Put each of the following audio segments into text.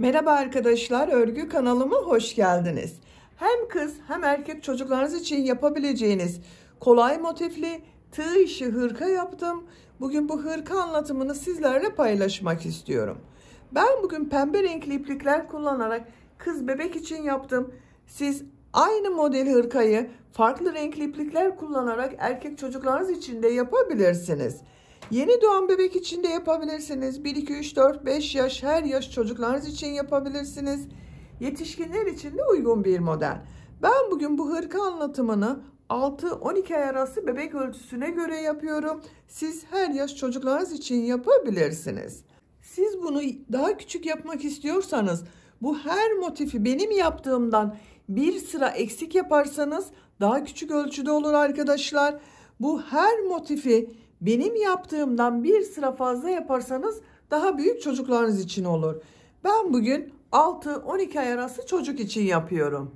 Merhaba arkadaşlar, örgü kanalıma hoş geldiniz. Hem kız hem erkek çocuklarınız için yapabileceğiniz kolay motifli tığ işi hırka yaptım. Bugün bu hırka anlatımını sizlerle paylaşmak istiyorum. Ben bugün pembe renkli iplikler kullanarak kız bebek için yaptım. Siz aynı model hırkayı farklı renkli iplikler kullanarak erkek çocuklarınız için de yapabilirsiniz. Yeni doğan bebek için de yapabilirsiniz. 1, 2, 3, 4, 5 yaş, her yaş çocuklarınız için yapabilirsiniz. Yetişkinler için de uygun bir model. Ben bugün bu hırka anlatımını 6-12 ay arası bebek ölçüsüne göre yapıyorum. Siz her yaş çocuklarınız için yapabilirsiniz. Siz bunu daha küçük yapmak istiyorsanız bu her motifi benim yaptığımdan bir sıra eksik yaparsanız daha küçük ölçüde olur arkadaşlar. Bu her motifi benim yaptığımdan bir sıra fazla yaparsanız daha büyük çocuklarınız için olur. Ben bugün 6-12 ay arası çocuk için yapıyorum.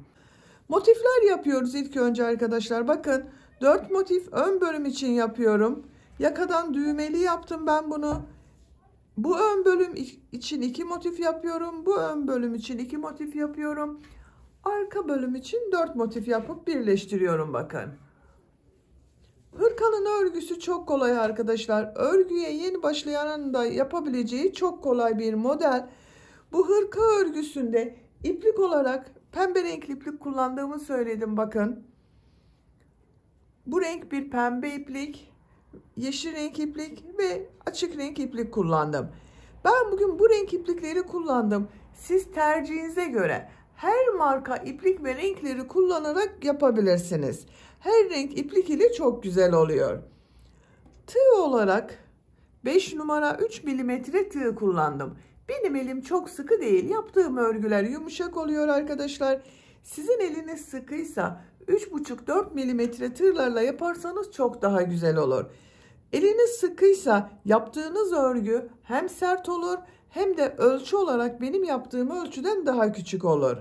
Motifler yapıyoruz ilk önce arkadaşlar. Bakın 4 motif ön bölüm için yapıyorum. Yakadan düğmeli yaptım ben bunu. Bu ön bölüm için 2 motif yapıyorum. Bu ön bölüm için 2 motif yapıyorum. Arka bölüm için 4 motif yapıp birleştiriyorum bakın. Hırkanın örgüsü çok kolay arkadaşlar. Örgüye yeni başlayanın da yapabileceği çok kolay bir model. Bu hırka örgüsünde iplik olarak pembe renkli iplik kullandığımı söyledim bakın. Bu renk bir pembe iplik, yeşil renk iplik ve açık renk iplik kullandım. Ben bugün bu renk iplikleri kullandım. Siz tercihinize göre her marka iplik ve renkleri kullanarak yapabilirsiniz. Her renk iplik ile çok güzel oluyor. Tığ olarak 5 numara 3 milimetre tığ kullandım. Benim elim çok sıkı değil. Yaptığım örgüler yumuşak oluyor arkadaşlar. Sizin eliniz sıkıysa 3,5-4 milimetre tığlarla yaparsanız çok daha güzel olur. Eliniz sıkıysa yaptığınız örgü hem sert olur hem de ölçü olarak benim yaptığım ölçüden daha küçük olur.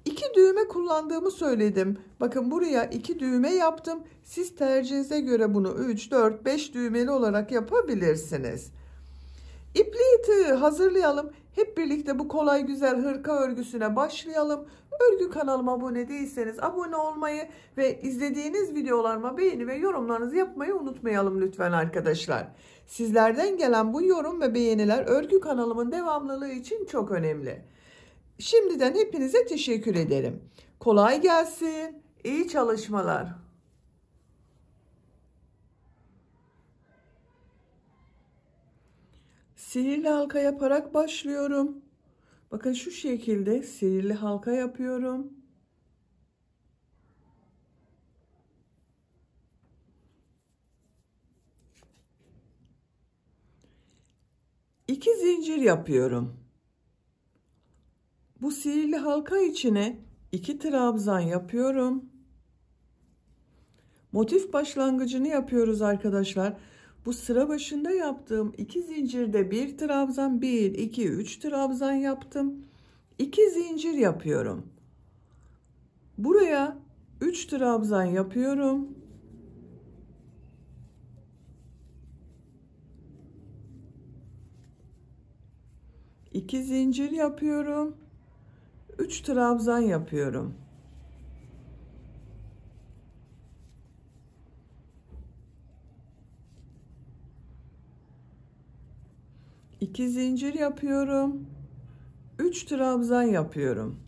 2 düğme kullandığımı söyledim. Bakın buraya 2 düğme yaptım. Siz tercihinize göre bunu 3, 4, 5 düğmeli olarak yapabilirsiniz. İpliği tığı hazırlayalım. Hep birlikte bu kolay güzel hırka örgüsüne başlayalım. Örgü kanalıma abone değilseniz abone olmayı ve izlediğiniz videolarıma beğeni ve yorumlarınızı yapmayı unutmayalım lütfen arkadaşlar. Sizlerden gelen bu yorum ve beğeniler örgü kanalımın devamlılığı için çok önemli. Şimdiden hepinize teşekkür ederim. Kolay gelsin. İyi çalışmalar. Sihirli halka yaparak başlıyorum. Bakın şu şekilde sihirli halka yapıyorum. İki zincir yapıyorum. Bu sihirli halka içine 2 trabzan yapıyorum. Motif başlangıcını yapıyoruz arkadaşlar. Bu sıra başında yaptığım 2 zincirde 1 trabzan, 1, 2, 3 trabzan yaptım. 2 zincir yapıyorum. Buraya 3 trabzan yapıyorum. İki zincir yapıyorum. 3 trabzan yapıyorum. İki zincir yapıyorum. 3 trabzan yapıyorum.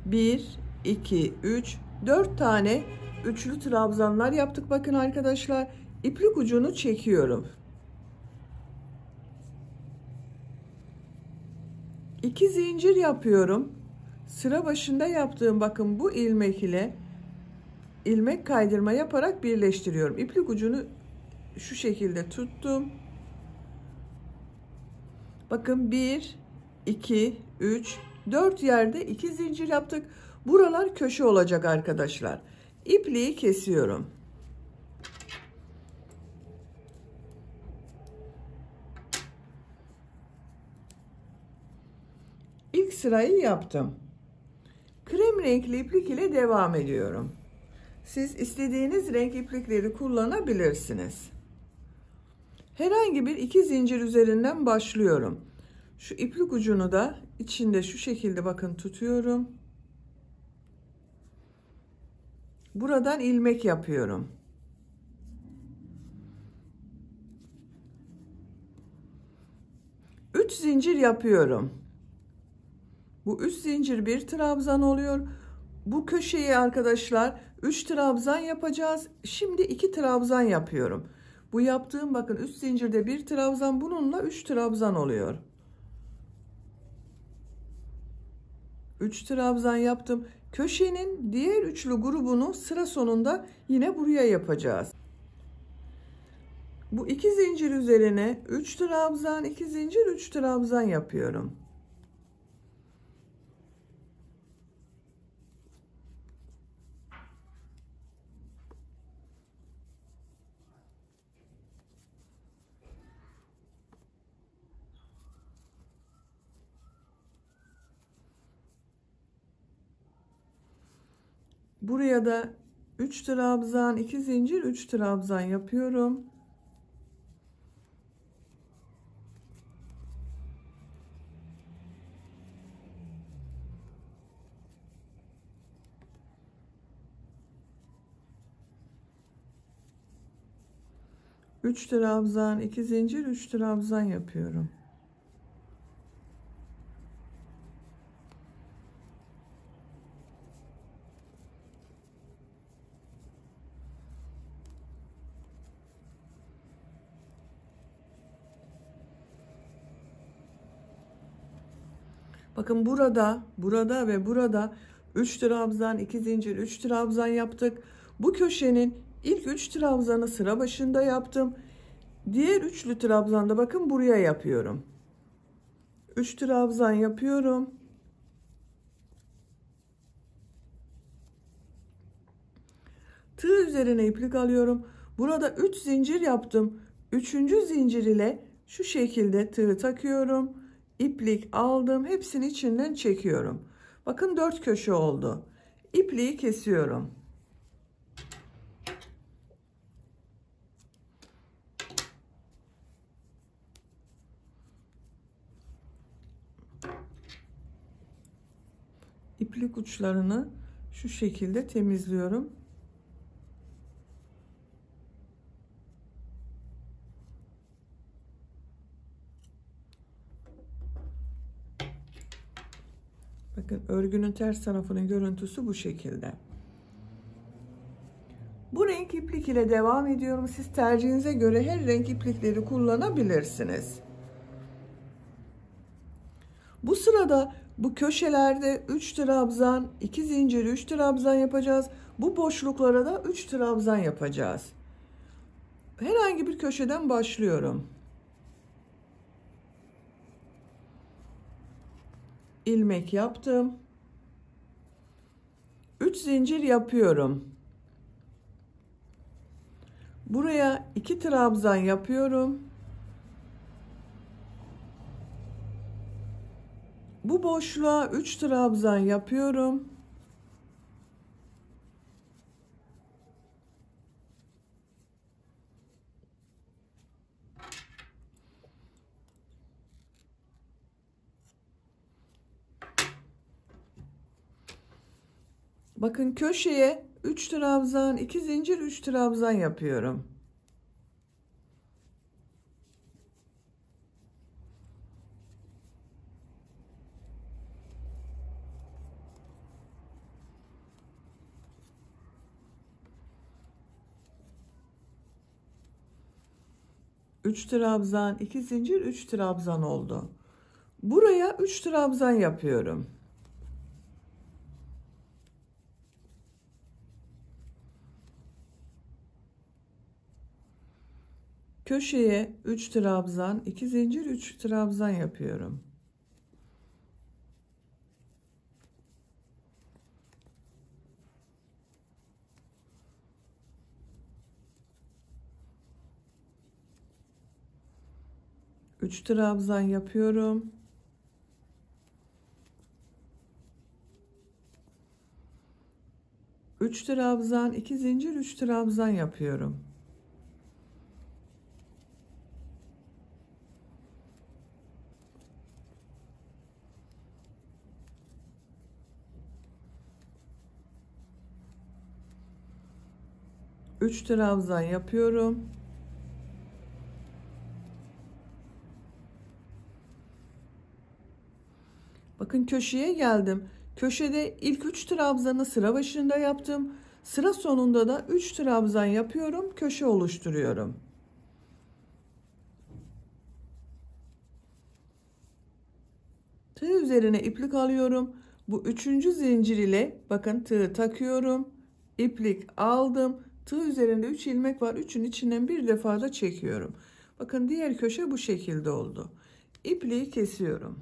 Bir, iki, üç, 4 tane üçlü trabzanlar yaptık. Bakın arkadaşlar, iplik ucunu çekiyorum. 2 zincir yapıyorum. Sıra başında yaptığım bakın bu ilmek ile ilmek kaydırma yaparak birleştiriyorum. İplik ucunu şu şekilde tuttum. Bakın 1, 2, 3, 4 yerde 2 zincir yaptık. Buralar köşe olacak arkadaşlar. İpliği kesiyorum. İlk sırayı yaptım. Krem renkli iplik ile devam ediyorum. Siz istediğiniz renk iplikleri kullanabilirsiniz. Herhangi bir 2 zincir üzerinden başlıyorum. Şu iplik ucunu da içinde şu şekilde bakın tutuyorum. Buradan ilmek yapıyorum. Üç zincir yapıyorum. Bu 3 zincir bir trabzan oluyor. Bu köşeyi arkadaşlar 3 trabzan yapacağız. Şimdi 2 trabzan yapıyorum. Bu yaptığım bakın 3 zincirde bir trabzan, bununla 3 trabzan oluyor. 3 trabzan yaptım. Köşenin diğer üçlü grubunu sıra sonunda yine buraya yapacağız. Bu 2 zincir üzerine 3 trabzan, 2 zincir, 3 trabzan yapıyorum. Buraya da 3 trabzan, 2 zincir, 3 trabzan yapıyorum. Üç trabzan, 2 zincir, 3 trabzan yapıyorum. Bakın burada ve burada 3 trabzan, 2 zincir, 3 trabzan yaptık. Bu köşenin ilk 3 trabzanı sıra başında yaptım. Diğer üçlü trabzanda bakın buraya yapıyorum. 3 trabzan yapıyorum. Tığ üzerine iplik alıyorum. Burada 3 zincir yaptım. 3. zincir ile şu şekilde tığı takıyorum. İplik aldım. Hepsini içinden çekiyorum. Bakın 4 köşe oldu. İpliği kesiyorum. İplik uçlarını şu şekilde temizliyorum. Bakın örgünün ters tarafının görüntüsü bu şekilde. Bu renk iplik ile devam ediyorum. Siz tercihinize göre her renk iplikleri kullanabilirsiniz. Bu sırada bu köşelerde 3 trabzan, 2 zincir, 3 trabzan yapacağız. Bu boşluklara da 3 trabzan yapacağız. Herhangi bir köşeden başlıyorum. İlmek yaptım. 3 zincir yapıyorum. Buraya 2 trabzan yapıyorum. Bu boşluğa 3 trabzan yapıyorum. Bakın köşeye 3 trabzan, 2 zincir, 3 trabzan yapıyorum. Üç trabzan, 2 zincir, 3 trabzan oldu. Buraya 3 trabzan yapıyorum. Köşeye 3 trabzan, 2 zincir, 3 trabzan yapıyorum. Üç trabzan yapıyorum. Üç trabzan, 2 zincir, 3 trabzan yapıyorum. 3 trabzan yapıyorum. Bakın köşeye geldim. Köşede ilk 3 trabzanı sıra başında yaptım. Sıra sonunda da 3 trabzan yapıyorum. Köşe oluşturuyorum. Tığ üzerine iplik alıyorum. Bu 3. zincir ile bakın tığı takıyorum. İplik aldım. Tığ üzerinde 3 ilmek var. 3'ün içinden bir defa da çekiyorum. Bakın diğer köşe bu şekilde oldu. İpliği kesiyorum.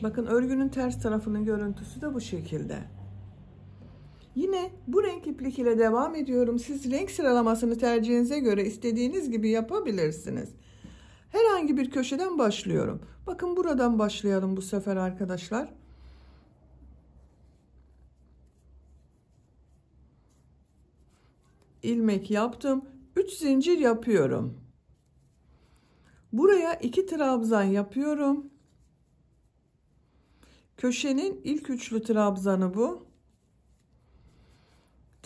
Bakın örgünün ters tarafının görüntüsü de bu şekilde. Yine bu renk iplik ile devam ediyorum. Siz renk sıralamasını tercihinize göre istediğiniz gibi yapabilirsiniz. Herhangi bir köşeden başlıyorum. Bakın buradan başlayalım bu sefer arkadaşlar. İlmek yaptım. 3 zincir yapıyorum. Buraya 2 trabzan yapıyorum. Köşenin ilk üçlü trabzanı bu.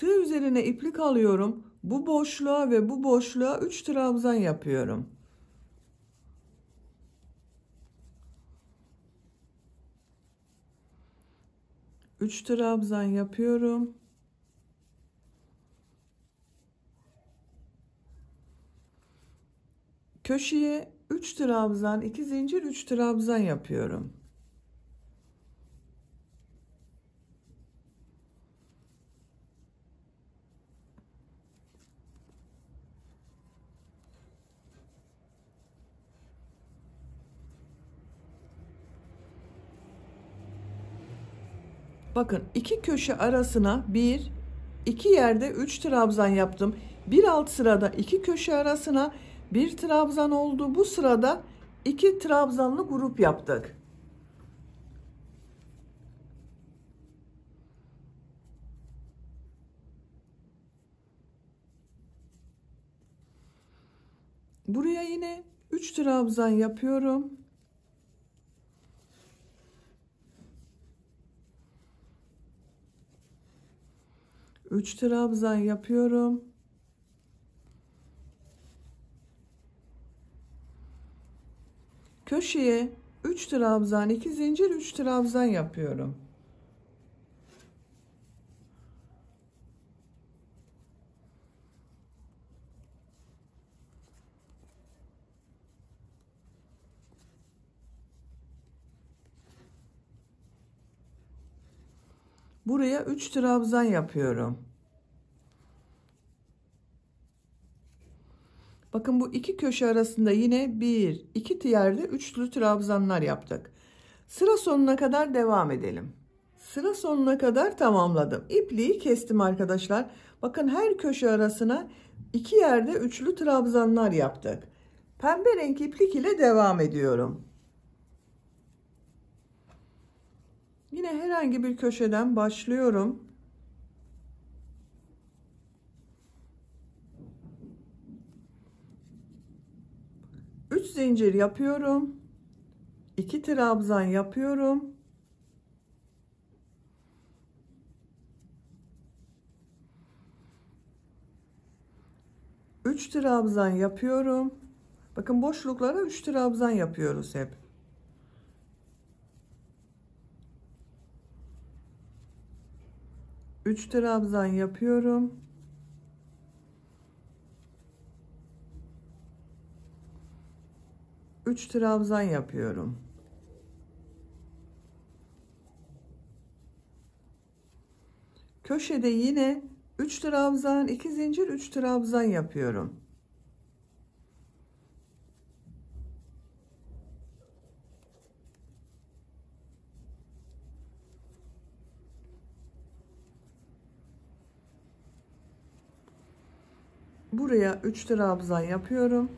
Tığ üzerine iplik alıyorum. Bu boşluğa ve bu boşluğa 3 trabzan yapıyorum. Üç trabzan yapıyorum. Köşeye 3 trabzan, 2 zincir, 3 trabzan yapıyorum. Bakın iki köşe arasına iki yerde 3 trabzan yaptım. Bir alt sırada iki köşe arasına bir trabzan oldu. Bu sırada 2 trabzanlı grup yaptık. Buraya yine 3 trabzan yapıyorum. Üç trabzan yapıyorum. Köşeye 3 trabzan, 2 zincir, 3 trabzan yapıyorum. Buraya 3 trabzan yapıyorum. Bakın bu iki köşe arasında yine 1, 2 yerde üçlü trabzanlar yaptık. Sıra sonuna kadar devam edelim. Sıra sonuna kadar tamamladım. İpliği kestim arkadaşlar. Bakın her köşe arasına 2 yerde üçlü trabzanlar yaptık. Pembe renk iplik ile devam ediyorum. Yine herhangi bir köşeden başlıyorum. Üç zincir yapıyorum. 2 trabzan yapıyorum. Üç trabzan yapıyorum. Bakın boşluklara 3 trabzan yapıyoruz hep. Üç trabzan yapıyorum. Üç trabzan yapıyorum. Köşede yine 3 trabzan, 2 zincir, 3 trabzan yapıyorum. Buraya 3 trabzan yapıyorum.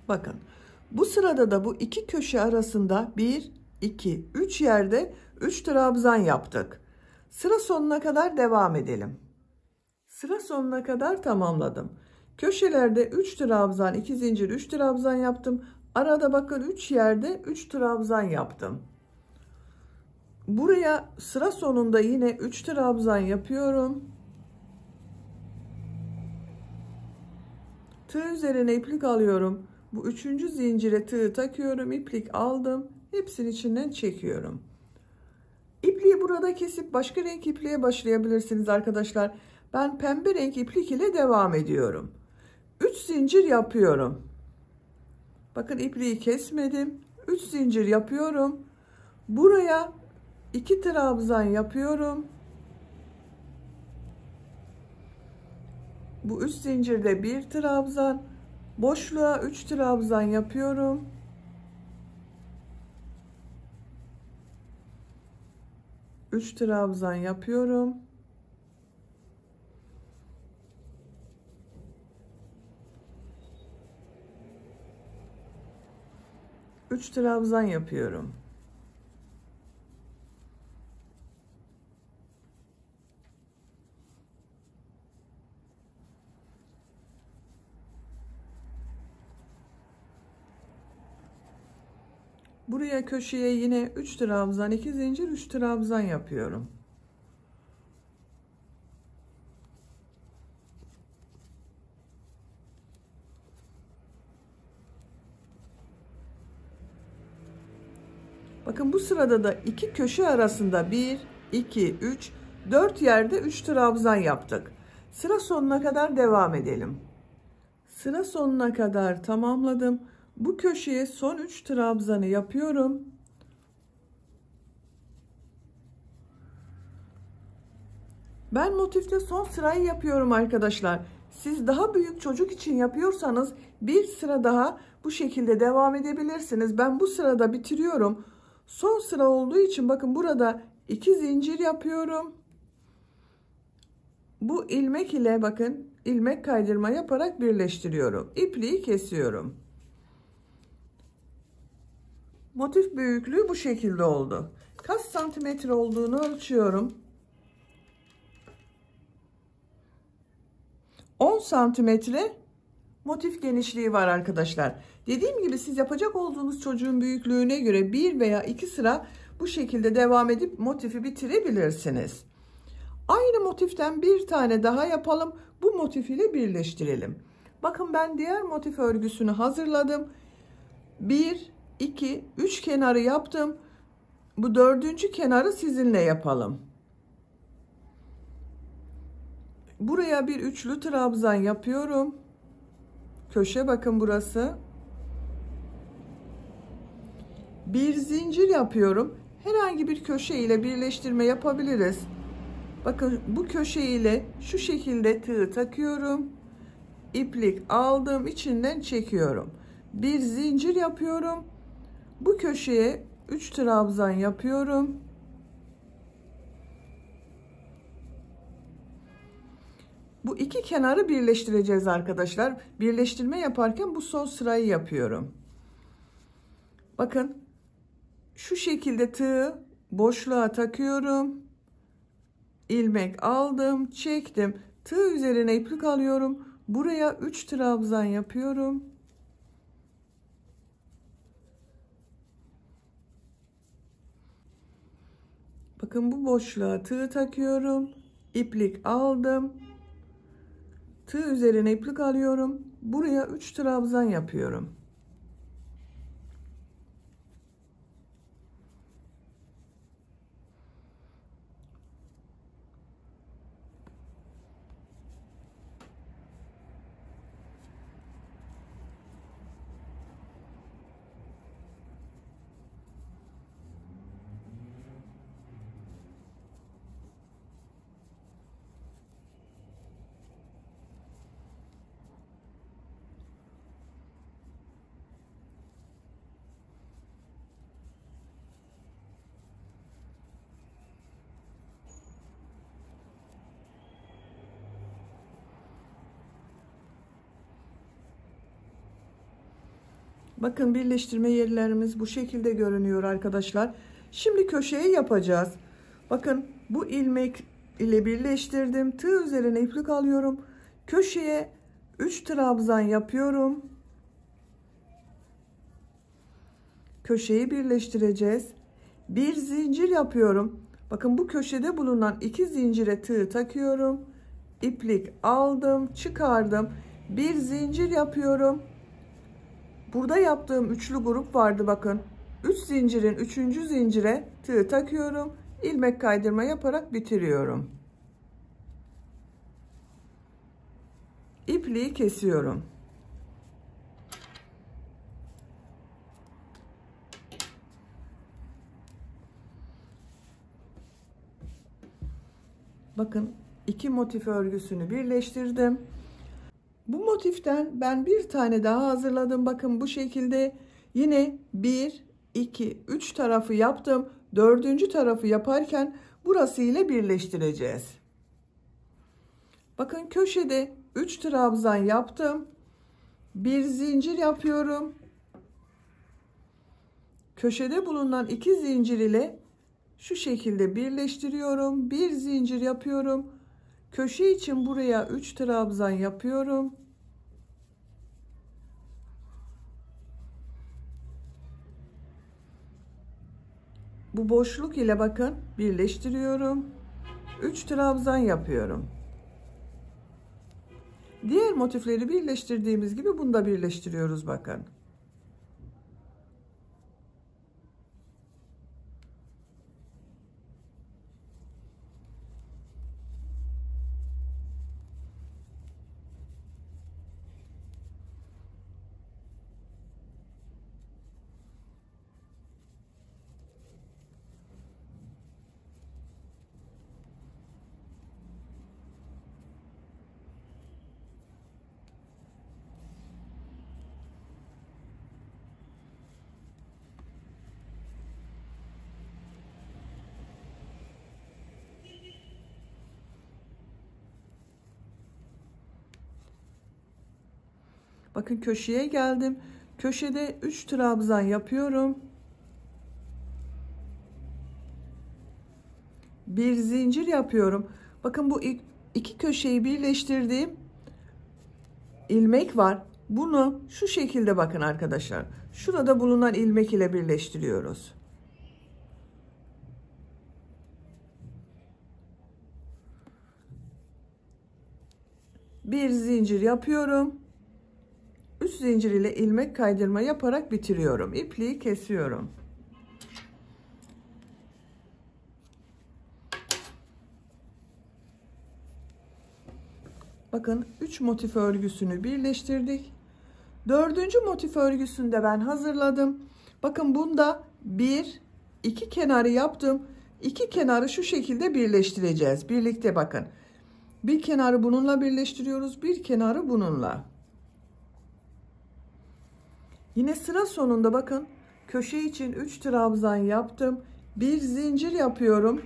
Bakın bu sırada da bu iki köşe arasında 1, 2, 3 yerde 3 trabzan yaptık. Sıra sonuna kadar devam edelim. Sıra sonuna kadar tamamladım. Köşelerde 3 trabzan, 2 zincir, 3 trabzan yaptım. Arada bakın 3 yerde 3 trabzan yaptım. Buraya sıra sonunda yine 3 trabzan yapıyorum. Tığ üzerine iplik alıyorum. Bu 3. zincire tığ takıyorum. İplik aldım. Hepsinin içinden çekiyorum. İpliği burada kesip başka renk ipliğe başlayabilirsiniz arkadaşlar. Ben pembe renk iplik ile devam ediyorum. 3 zincir yapıyorum. Bakın ipliği kesmedim. 3 zincir yapıyorum. Buraya 2 trabzan yapıyorum. Bu 3 zincirde 1 trabzan. Boşluğa 3 trabzan yapıyorum. Üç trabzan yapıyorum. Üç trabzan yapıyorum. Buraya köşeye yine 3 trabzan, 2 zincir, 3 trabzan yapıyorum. Bakın bu sırada da iki köşe arasında 1, 2, 3, 4 yerde 3 trabzan yaptık. Sıra sonuna kadar devam edelim. Sıra sonuna kadar tamamladım. Bu köşeye son 3 trabzanı yapıyorum. Ben motifte son sırayı yapıyorum arkadaşlar. Siz daha büyük çocuk için yapıyorsanız bir sıra daha bu şekilde devam edebilirsiniz. Ben bu sırada bitiriyorum. Son sıra olduğu için bakın burada 2 zincir yapıyorum. Bu ilmek ile bakın ilmek kaydırma yaparak birleştiriyorum. İpliği kesiyorum. Motif büyüklüğü bu şekilde oldu. Kaç santimetre olduğunu ölçüyorum. 10 santimetre motif genişliği var arkadaşlar. Dediğim gibi siz yapacak olduğunuz çocuğun büyüklüğüne göre bir veya iki sıra bu şekilde devam edip motifi bitirebilirsiniz. Aynı motiften bir tane daha yapalım. Bu motif ile birleştirelim. Bakın ben diğer motif örgüsünü hazırladım. 1, 2, 3 kenarı yaptım. Bu dördüncü kenarı sizinle yapalım. Buraya bir üçlü trabzan yapıyorum. Köşe bakın burası. Bir zincir yapıyorum. Herhangi bir köşe ile birleştirme yapabiliriz. Bakın bu köşe ile şu şekilde tığ takıyorum. İplik aldım, içinden çekiyorum. Bir zincir yapıyorum. Bu köşeye 3 trabzan yapıyorum. Bu iki kenarı birleştireceğiz arkadaşlar. Birleştirme yaparken bu son sırayı yapıyorum. Bakın şu şekilde tığı boşluğa takıyorum. İlmek aldım, çektim. Tığ üzerine iplik alıyorum. Buraya 3 trabzan yapıyorum. Bakın bu boşluğa tığ takıyorum. İplik aldım. Tığ üzerine iplik alıyorum. Buraya 3 trabzan yapıyorum. Bakın birleştirme yerlerimiz bu şekilde görünüyor arkadaşlar. Şimdi köşeye yapacağız. Bakın bu ilmek ile birleştirdim. Tığ üzerine iplik alıyorum. Köşeye 3 trabzan yapıyorum. Köşeyi birleştireceğiz. Bir zincir yapıyorum. Bakın bu köşede bulunan 2 zincire tığ takıyorum. İplik aldım, çıkardım. Bir zincir yapıyorum. Burada yaptığım üçlü grup vardı bakın. 3 zincirin 3. zincire tığ takıyorum. İlmek kaydırma yaparak bitiriyorum. İpliği kesiyorum. Bakın 2 motif örgüsünü birleştirdim. Bu motiften ben bir tane daha hazırladım. Bakın bu şekilde yine 1, 2, 3 tarafı yaptım. 4. tarafı yaparken burası ile birleştireceğiz. Bakın köşede 3 trabzan yaptım. Bir zincir yapıyorum. Köşede bulunan 2 zincir ile şu şekilde birleştiriyorum. Bir zincir yapıyorum. Köşe için buraya 3 trabzan yapıyorum. Bu boşluk ile bakın birleştiriyorum. 3 trabzan yapıyorum. Diğer motifleri birleştirdiğimiz gibi bunu da birleştiriyoruz bakın. Bakın köşeye geldim. Köşede 3 trabzan yapıyorum. Bir zincir yapıyorum. Bakın bu iki köşeyi birleştirdiğim ilmek var. Bunu şu şekilde bakın arkadaşlar. Şurada bulunan ilmek ile birleştiriyoruz. Bir zincir yapıyorum. 3 zincir ile ilmek kaydırma yaparak bitiriyorum. İpliği kesiyorum. Bakın 3 motif örgüsünü birleştirdik. 4. motif örgüsünde ben hazırladım. Bakın bunda 2 kenarı yaptım. 2 kenarı şu şekilde birleştireceğiz. Birlikte bakın. Bir kenarı bununla birleştiriyoruz. Bir kenarı bununla. Yine sıra sonunda bakın köşe için 3 trabzan yaptım. Bir zincir yapıyorum.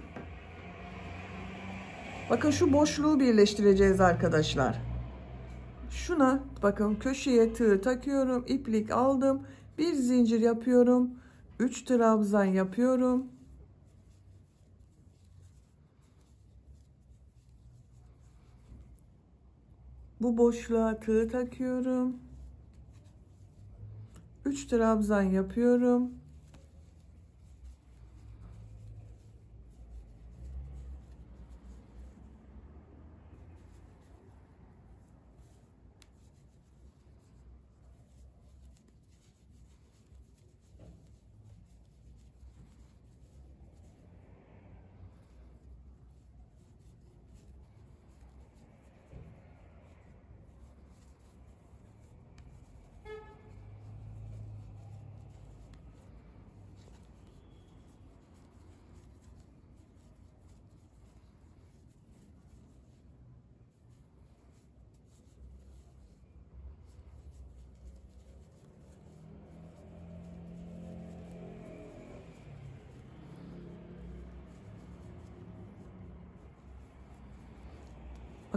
Bakın şu boşluğu birleştireceğiz arkadaşlar. Şuna bakın köşeye tığ takıyorum. İplik aldım. Bir zincir yapıyorum. 3 trabzan yapıyorum. Bu boşluğa tığ takıyorum. 3 trabzan yapıyorum.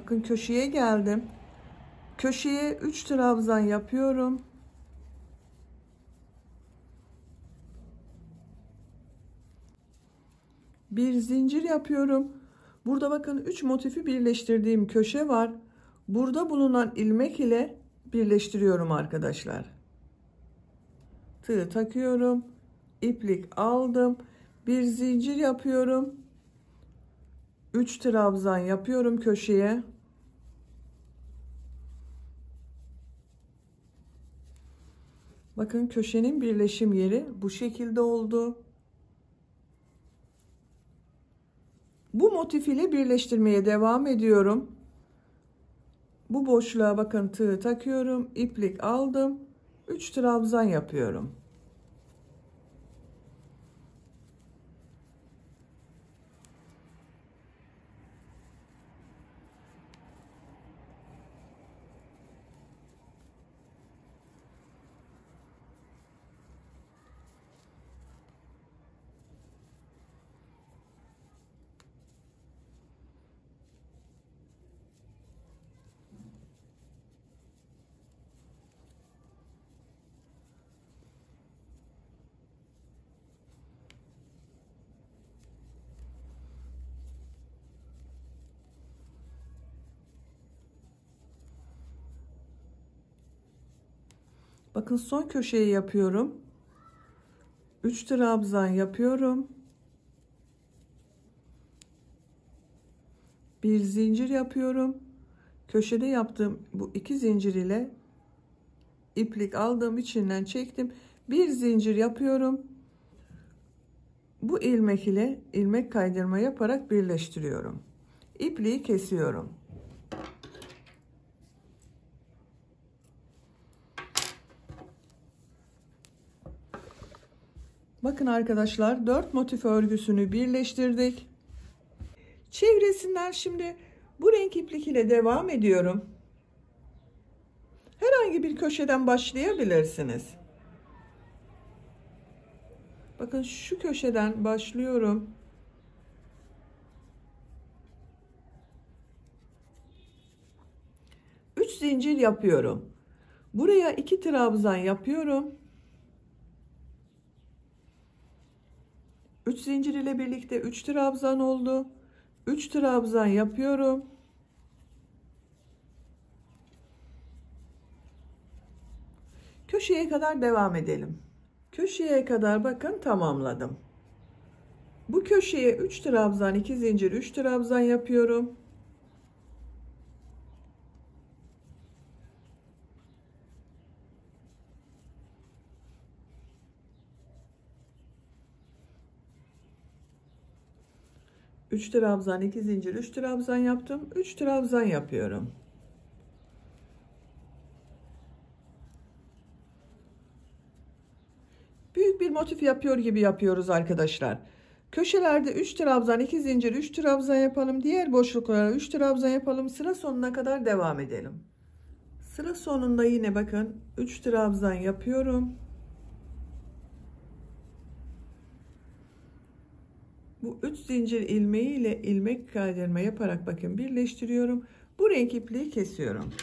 Bakın köşeye geldim. Köşeye 3 trabzan yapıyorum. bir zincir yapıyorum. Burada bakın 3 motifi birleştirdiğim köşe var. Burada bulunan ilmek ile birleştiriyorum arkadaşlar. Tığ takıyorum. İplik aldım. Bir zincir yapıyorum. 3 trabzan yapıyorum köşeye. Bakın köşenin birleşim yeri bu şekilde oldu. Bu motif ile birleştirmeye devam ediyorum. Bu boşluğa bakın tığ takıyorum. İplik aldım. 3 trabzan yapıyorum. Bakın son köşeyi yapıyorum. 3 trabzan yapıyorum. Bir zincir yapıyorum. Köşede yaptığım bu 2 zincir ile iplik aldığım içinden çektim. Bir zincir yapıyorum. Bu ilmek ile ilmek kaydırma yaparak birleştiriyorum. İpliği kesiyorum. Bakın arkadaşlar 4 motif örgüsünü birleştirdik. Çevresinden şimdi bu renk iplik ile devam ediyorum. Herhangi bir köşeden başlayabilirsiniz. Bakın şu köşeden başlıyorum. Üç zincir yapıyorum. Buraya 2 trabzan yapıyorum. 3 zincir ile birlikte 3 trabzan oldu. 3 trabzan yapıyorum. Köşeye kadar devam edelim. Köşeye kadar bakın tamamladım. Bu köşeye 3 trabzan, 2 zincir, 3 trabzan yapıyorum. Üç trabzan, 2 zincir, 3 trabzan yaptım. 3 trabzan yapıyorum. Büyük bir motif yapıyor gibi yapıyoruz arkadaşlar. Köşelerde 3 trabzan, 2 zincir, 3 trabzan yapalım. Diğer boşluklara 3 trabzan yapalım. Sıra sonuna kadar devam edelim. Sıra sonunda yine bakın 3 trabzan yapıyorum. Bu 3 zincir ilmeği ile ilmek kaydırma yaparak bakın birleştiriyorum. Bu renk ipliği kesiyorum.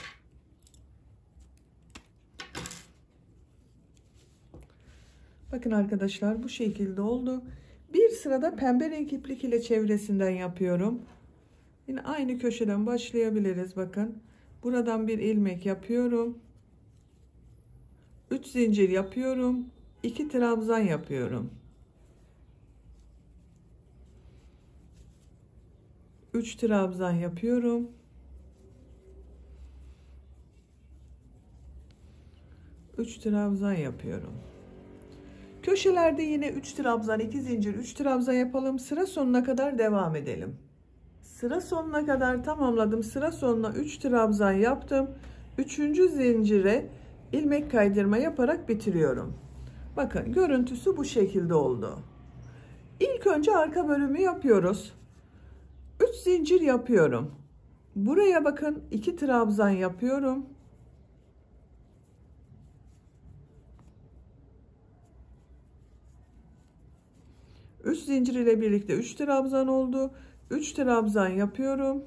Bakın arkadaşlar bu şekilde oldu. Bir sırada pembe renk iplik ile çevresinden yapıyorum. Yine aynı köşeden başlayabiliriz. Bakın buradan bir ilmek yapıyorum. 3 zincir yapıyorum. 2 trabzan yapıyorum. 3 trabzan yapıyorum. 3 trabzan yapıyorum. Köşelerde yine 3 trabzan, 2 zincir, 3 trabzan yapalım. Sıra sonuna kadar devam edelim. Sıra sonuna kadar tamamladım. Sıra sonuna 3 trabzan yaptım. 3. zincire ilmek kaydırma yaparak bitiriyorum. Bakın görüntüsü bu şekilde oldu. İlk önce arka bölümü yapıyoruz. 3 zincir yapıyorum. Buraya bakın 2 trabzan yapıyorum. 3 zincir ile birlikte 3 trabzan oldu. 3 trabzan yapıyorum.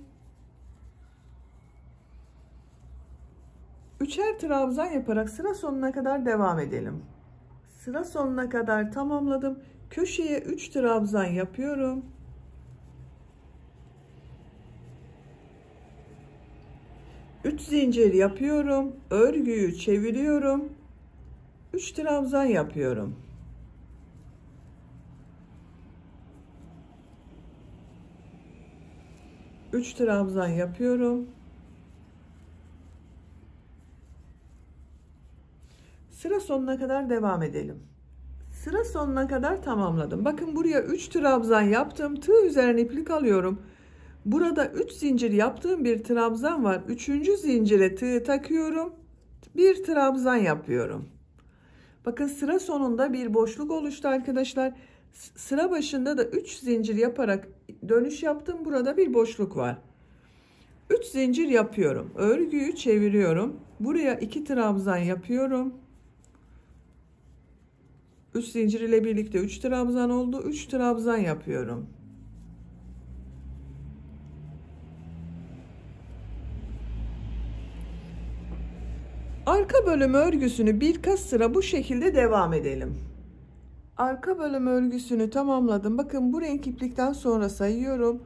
3'er trabzan yaparak sıra sonuna kadar devam edelim. Sıra sonuna kadar tamamladım. Köşeye 3 trabzan yapıyorum. 3 zincir yapıyorum. Örgüyü çeviriyorum. 3 trabzan yapıyorum. Üç trabzan yapıyorum. Sıra sonuna kadar devam edelim. Sıra sonuna kadar tamamladım. Bakın buraya 3 trabzan yaptım. Tığ üzerine iplik alıyorum. Burada 3 zincir yaptığım bir trabzan var. 3. zincire tığ takıyorum. Bir trabzan yapıyorum. Bakın sıra sonunda bir boşluk oluştu arkadaşlar. Sıra başında da 3 zincir yaparak dönüş yaptım. Burada bir boşluk var. 3 zincir yapıyorum. Örgüyü çeviriyorum. Buraya 2 trabzan yapıyorum. 3 zincir ile birlikte 3 trabzan oldu. 3 trabzan yapıyorum. Arka bölüm örgüsünü birkaç sıra bu şekilde devam edelim. Arka bölüm örgüsünü tamamladım. Bakın bu renk iplikten sonra sayıyorum.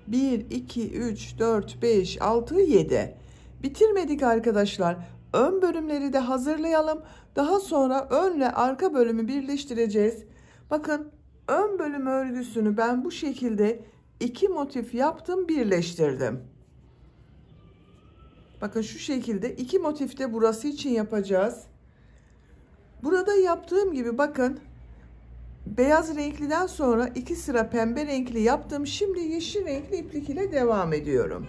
1, 2, 3, 4, 5, 6, 7. Bitirmedik arkadaşlar. Ön bölümleri de hazırlayalım. Daha sonra önle arka bölümü birleştireceğiz. Bakın ön bölüm örgüsünü ben bu şekilde 2 motif yaptım, birleştirdim. Bakın şu şekilde 2 motif de burası için yapacağız. Burada yaptığım gibi bakın beyaz renkliden sonra 2 sıra pembe renkli yaptım. Şimdi yeşil renkli iplik ile devam ediyorum.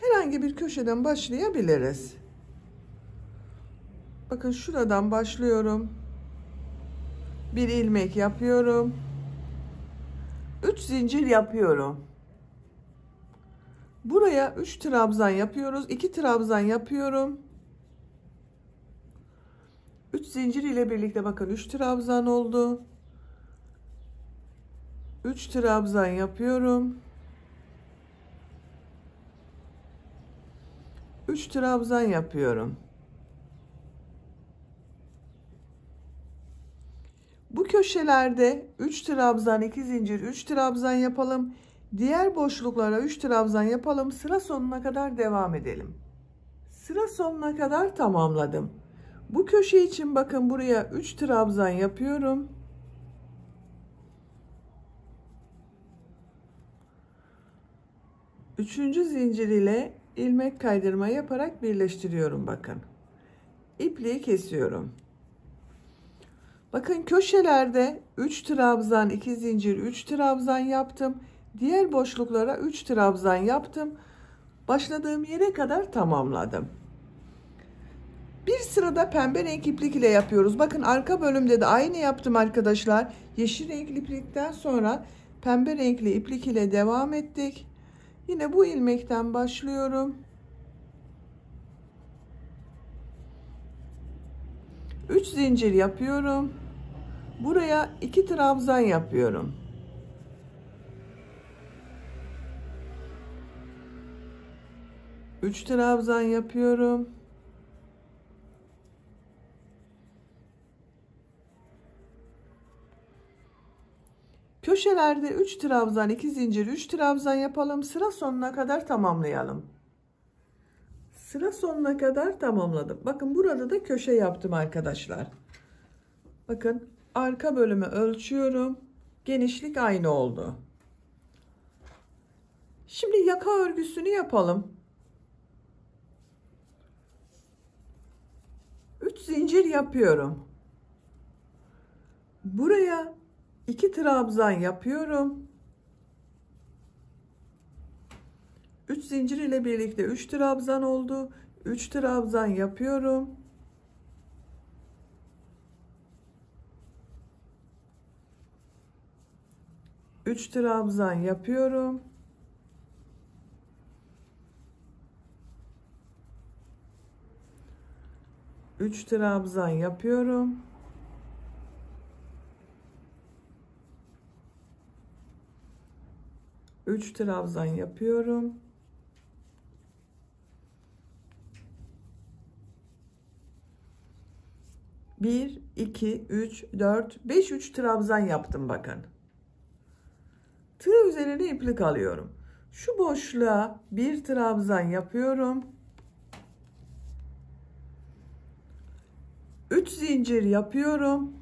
Herhangi bir köşeden başlayabiliriz. Bakın şuradan başlıyorum. Bir ilmek yapıyorum. 3 zincir yapıyorum. Buraya 3 trabzan yapıyoruz. 2 trabzan yapıyorum. 3 zincir ile birlikte bakın 3 trabzan oldu. 3 trabzan yapıyorum. 3 trabzan yapıyorum. Bu köşelerde 3 trabzan, 2 zincir, 3 trabzan yapalım. Diğer boşluklara 3 trabzan yapalım. Sıra sonuna kadar devam edelim. Sıra sonuna kadar tamamladım. Bu köşe için bakın buraya 3 trabzan yapıyorum. Üçüncü zincir ile ilmek kaydırma yaparak birleştiriyorum bakın. İpliği kesiyorum. Bakın köşelerde 3 trabzan, 2 zincir, 3 trabzan yaptım. Diğer boşluklara 3 trabzan yaptım. Başladığım yere kadar tamamladım. Bir sırada pembe renk iplik ile yapıyoruz. Bakın arka bölümde de aynı yaptım arkadaşlar. Yeşil renkli iplikten sonra pembe renkli iplik ile devam ettik. Yine bu ilmekten başlıyorum. 3 zincir yapıyorum. Buraya 2 trabzan yapıyorum. 3 trabzan yapıyorum. Köşelerde 3 trabzan, 2 zincir, 3 trabzan yapalım. Sıra sonuna kadar tamamlayalım. Sıra sonuna kadar tamamladım. Bakın burada da köşe yaptım arkadaşlar. Bakın arka bölümü ölçüyorum. Genişlik aynı oldu. Şimdi yaka örgüsünü yapalım. 3 zincir yapıyorum. Buraya 2 trabzan yapıyorum. 3 zincir ile birlikte 3 trabzan oldu. 3 trabzan yapıyorum. Üç trabzan yapıyorum. Üç trabzan yapıyorum. Üç trabzan yapıyorum. 1, 2, 3, 4, 5, 3 trabzan yaptım bakın. Tığ üzerine iplik alıyorum. Şu boşluğa bir trabzan yapıyorum. 3 zincir yapıyorum.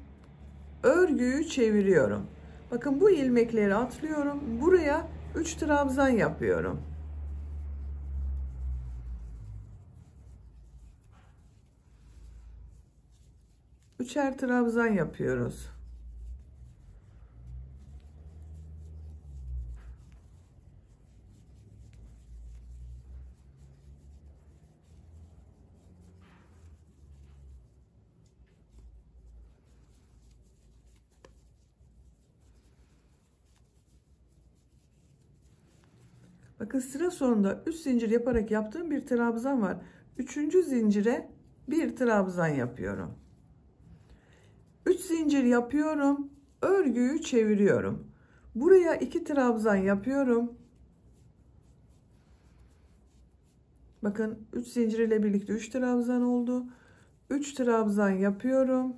Örgüyü çeviriyorum. Bakın bu ilmekleri atlıyorum. Buraya 3 trabzan yapıyorum. Üçer trabzan yapıyoruz. Bakın sıra sonunda 3 zincir yaparak yaptığım bir trabzan var. 3. zincire bir trabzan yapıyorum. 3 zincir yapıyorum. Örgüyü çeviriyorum. Buraya 2 trabzan yapıyorum. Bakın 3 zincir ile birlikte 3 trabzan oldu. 3 trabzan yapıyorum.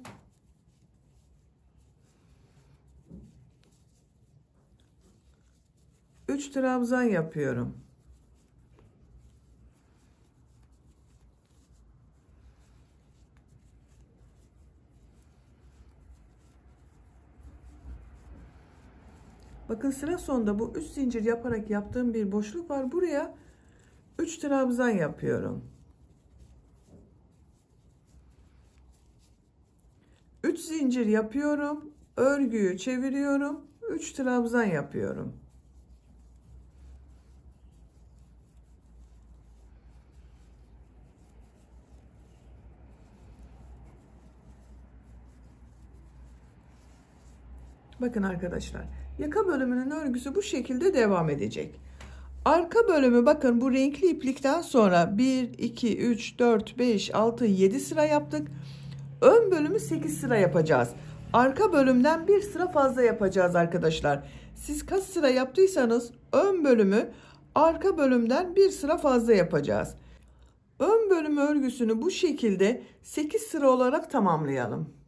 Üç trabzan yapıyorum. Bakın sıra sonunda bu 3 zincir yaparak yaptığım bir boşluk var. Buraya 3 trabzan yapıyorum. 3 zincir yapıyorum. Örgüyü çeviriyorum. 3 trabzan yapıyorum. Bakın arkadaşlar, yaka bölümünün örgüsü bu şekilde devam edecek. Arka bölümü bakın bu renkli iplikten sonra 1, 2, 3, 4, 5, 6, 7 sıra yaptık. Ön bölümü 8 sıra yapacağız. Arka bölümden bir sıra fazla yapacağız arkadaşlar. Siz kaç sıra yaptıysanız ön bölümü arka bölümden bir sıra fazla yapacağız. Ön bölüm örgüsünü bu şekilde 8 sıra olarak tamamlayalım.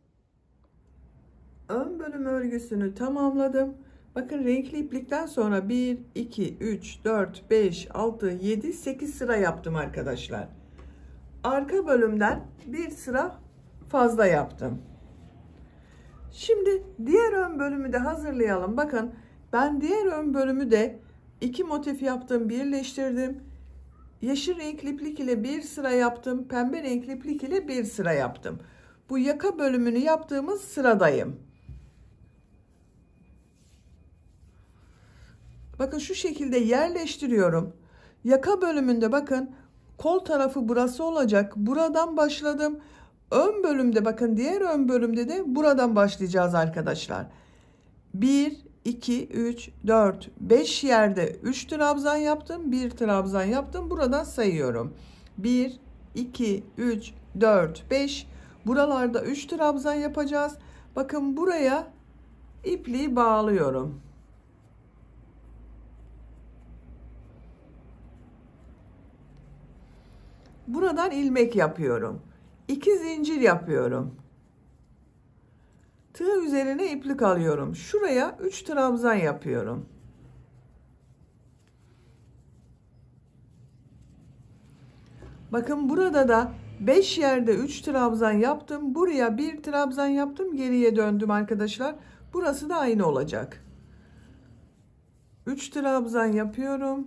Ön bölüm örgüsünü tamamladım. Bakın renkli iplikten sonra 1, 2, 3, 4, 5, 6, 7, 8 sıra yaptım arkadaşlar. Arka bölümden bir sıra fazla yaptım. Şimdi diğer ön bölümü de hazırlayalım. Bakın ben diğer ön bölümü de 2 motif yaptım, birleştirdim. Yeşil renkli iplik ile bir sıra yaptım. Pembe renkli iplik ile bir sıra yaptım. Bu yaka bölümünü yaptığımız sıradayım. Bakın şu şekilde yerleştiriyorum. Yaka bölümünde bakın kol tarafı burası olacak. Buradan başladım. Ön bölümde bakın diğer ön bölümde de buradan başlayacağız arkadaşlar. 1, 2, 3, 4, 5 yerde 3 trabzan yaptım. 1 trabzan yaptım. Buradan sayıyorum. 1, 2, 3, 4, 5. Buralarda 3 trabzan yapacağız. Bakın buraya ipliği bağlıyorum. Buradan ilmek yapıyorum. 2 zincir yapıyorum. Tığ üzerine iplik alıyorum. Şuraya 3 trabzan yapıyorum. Bakın burada da 5 yerde 3 trabzan yaptım. Buraya 1 trabzan yaptım. Geriye döndüm arkadaşlar. Burası da aynı olacak. 3 trabzan yapıyorum.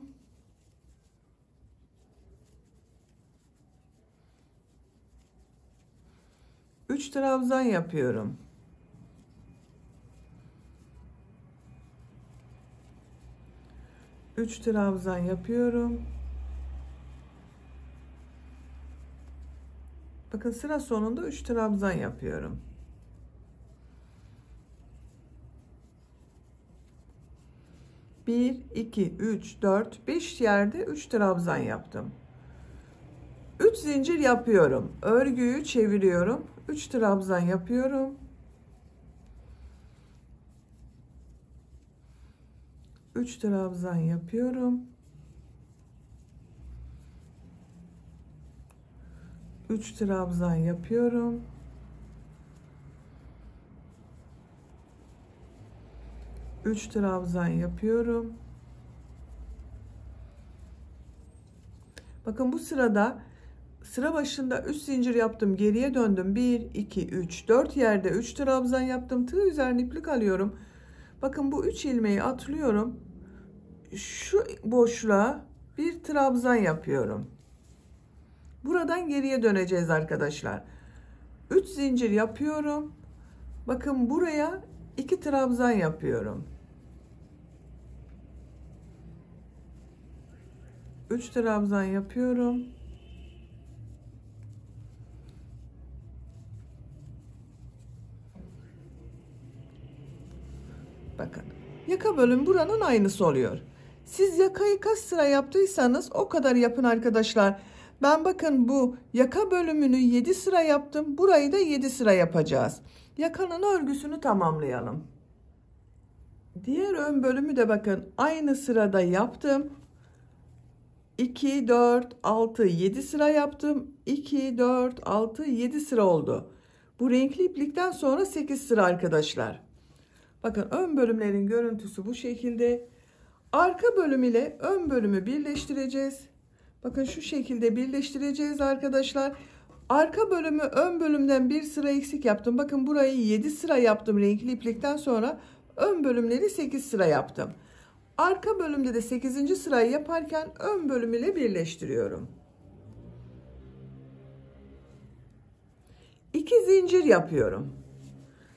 3 trabzan yapıyorum. Üç trabzan yapıyorum. Bakın sıra sonunda 3 trabzan yapıyorum. Bir, iki, üç, dört, 5 yerde 3 trabzan yaptım. 3 zincir yapıyorum. Örgüyü çeviriyorum. 3 trabzan yapıyorum. 3 trabzan yapıyorum. 3 trabzan yapıyorum. 3 trabzan yapıyorum. Bakın bu sırada sıra başında 3 zincir yaptım, geriye döndüm. 1 2 3 4 yerde 3 trabzan yaptım. Tığ üzerine iplik alıyorum. Bakın bu 3 ilmeği atlıyorum. Şu boşluğa bir trabzan yapıyorum. Buradan geriye döneceğiz arkadaşlar. 3 zincir yapıyorum. Bakın buraya 2 trabzan yapıyorum. 3 trabzan yapıyorum. Bakın yaka bölüm buranın aynısı oluyor. Siz yakayı kaç sıra yaptıysanız o kadar yapın arkadaşlar. Ben bakın bu yaka bölümünü 7 sıra yaptım. Burayı da 7 sıra yapacağız. Yakanın örgüsünü tamamlayalım. Diğer ön bölümü de bakın aynı sırada yaptım. 2 4 6 7 sıra yaptım. 2 4 6 7 sıra oldu. Bu renkli iplikten sonra 8 sıra arkadaşlar. Bakın ön bölümlerin görüntüsü bu şekilde. Arka bölüm ile ön bölümü birleştireceğiz. Bakın şu şekilde birleştireceğiz arkadaşlar. Arka bölümü ön bölümden bir sıra eksik yaptım. Bakın burayı 7 sıra yaptım renkli iplikten sonra. Ön bölümleri 8 sıra yaptım. Arka bölümde de 8. sırayı yaparken ön bölüm ile birleştiriyorum. 2 zincir yapıyorum.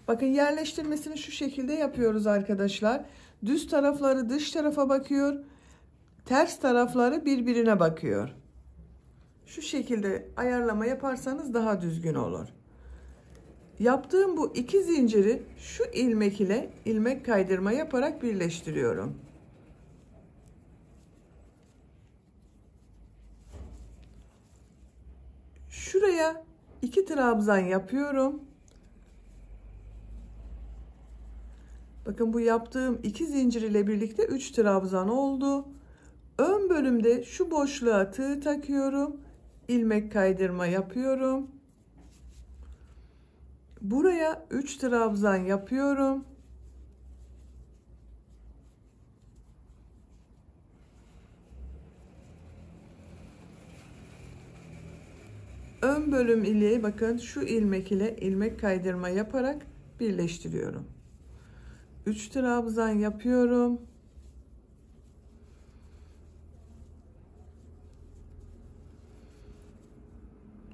Bakın yerleştirmesini şu şekilde yapıyoruz arkadaşlar. Düz tarafları dış tarafa bakıyor. Ters tarafları birbirine bakıyor. Şu şekilde ayarlama yaparsanız daha düzgün olur. Yaptığım bu 2 zinciri şu ilmek ile ilmek kaydırma yaparak birleştiriyorum. Şuraya 2 trabzan yapıyorum. Bakın bu yaptığım 2 zincir ile birlikte 3 trabzan oldu. Ön bölümde şu boşluğa tığ takıyorum. İlmek kaydırma yapıyorum. Buraya 3 trabzan yapıyorum. Ön bölüm ile bakın şu ilmek ile ilmek kaydırma yaparak birleştiriyorum. 3 trabzan yapıyorum.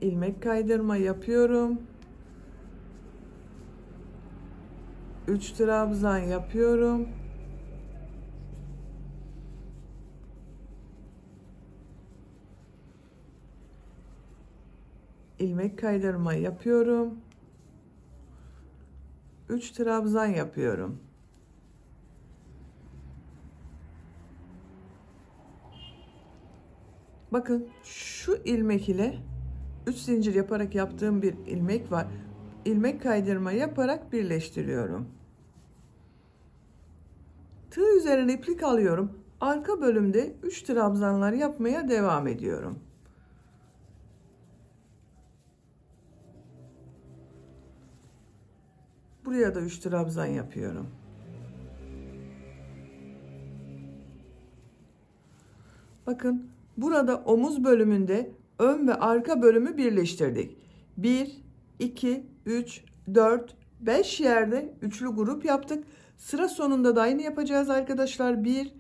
İlmek kaydırma yapıyorum. 3 trabzan yapıyorum. İlmek kaydırma yapıyorum. 3 trabzan yapıyorum. Bakın şu ilmek ile 3 zincir yaparak yaptığım bir ilmek var. İlmek kaydırma yaparak birleştiriyorum. Tığ üzerine iplik alıyorum. Arka bölümde 3 trabzanlar yapmaya devam ediyorum. Buraya da 3 trabzan yapıyorum. Bakın burada omuz bölümünde ön ve arka bölümü birleştirdik. 1 2 3 4 5 yerde üçlü grup yaptık. Sıra sonunda da aynı yapacağız arkadaşlar. 1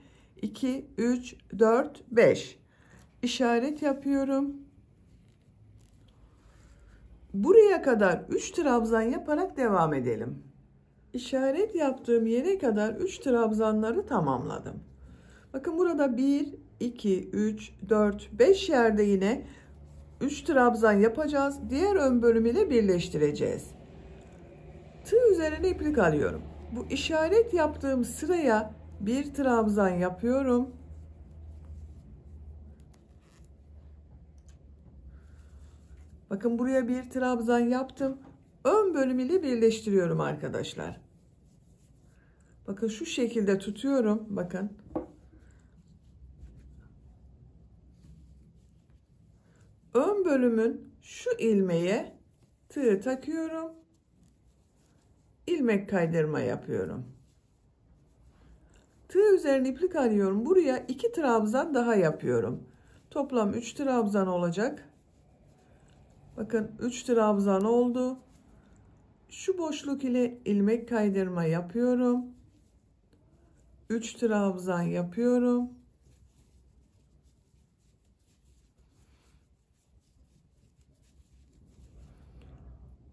2 3 4 5 işaret yapıyorum. Buraya kadar 3 trabzan yaparak devam edelim. İşaret yaptığım yere kadar 3 trabzanları tamamladım. Bakın burada 1 2 3 4 5 yerde yine 3 trabzan yapacağız. Diğer ön bölüm ile birleştireceğiz. Tığ üzerine iplik alıyorum. Bu işaret yaptığım sıraya bir trabzan yapıyorum. Bakın buraya bir trabzan yaptım. Ön bölüm ile birleştiriyorum arkadaşlar. Bakın şu şekilde tutuyorum. Bakın. Ön bölümün şu ilmeğe tığ takıyorum. İlmek kaydırma yapıyorum. Tığ üzerine iplik alıyorum. Buraya 2 trabzan daha yapıyorum. Toplam 3 trabzan olacak. Bakın 3 trabzan oldu. Şu boşluk ile ilmek kaydırma yapıyorum. 3 trabzan yapıyorum.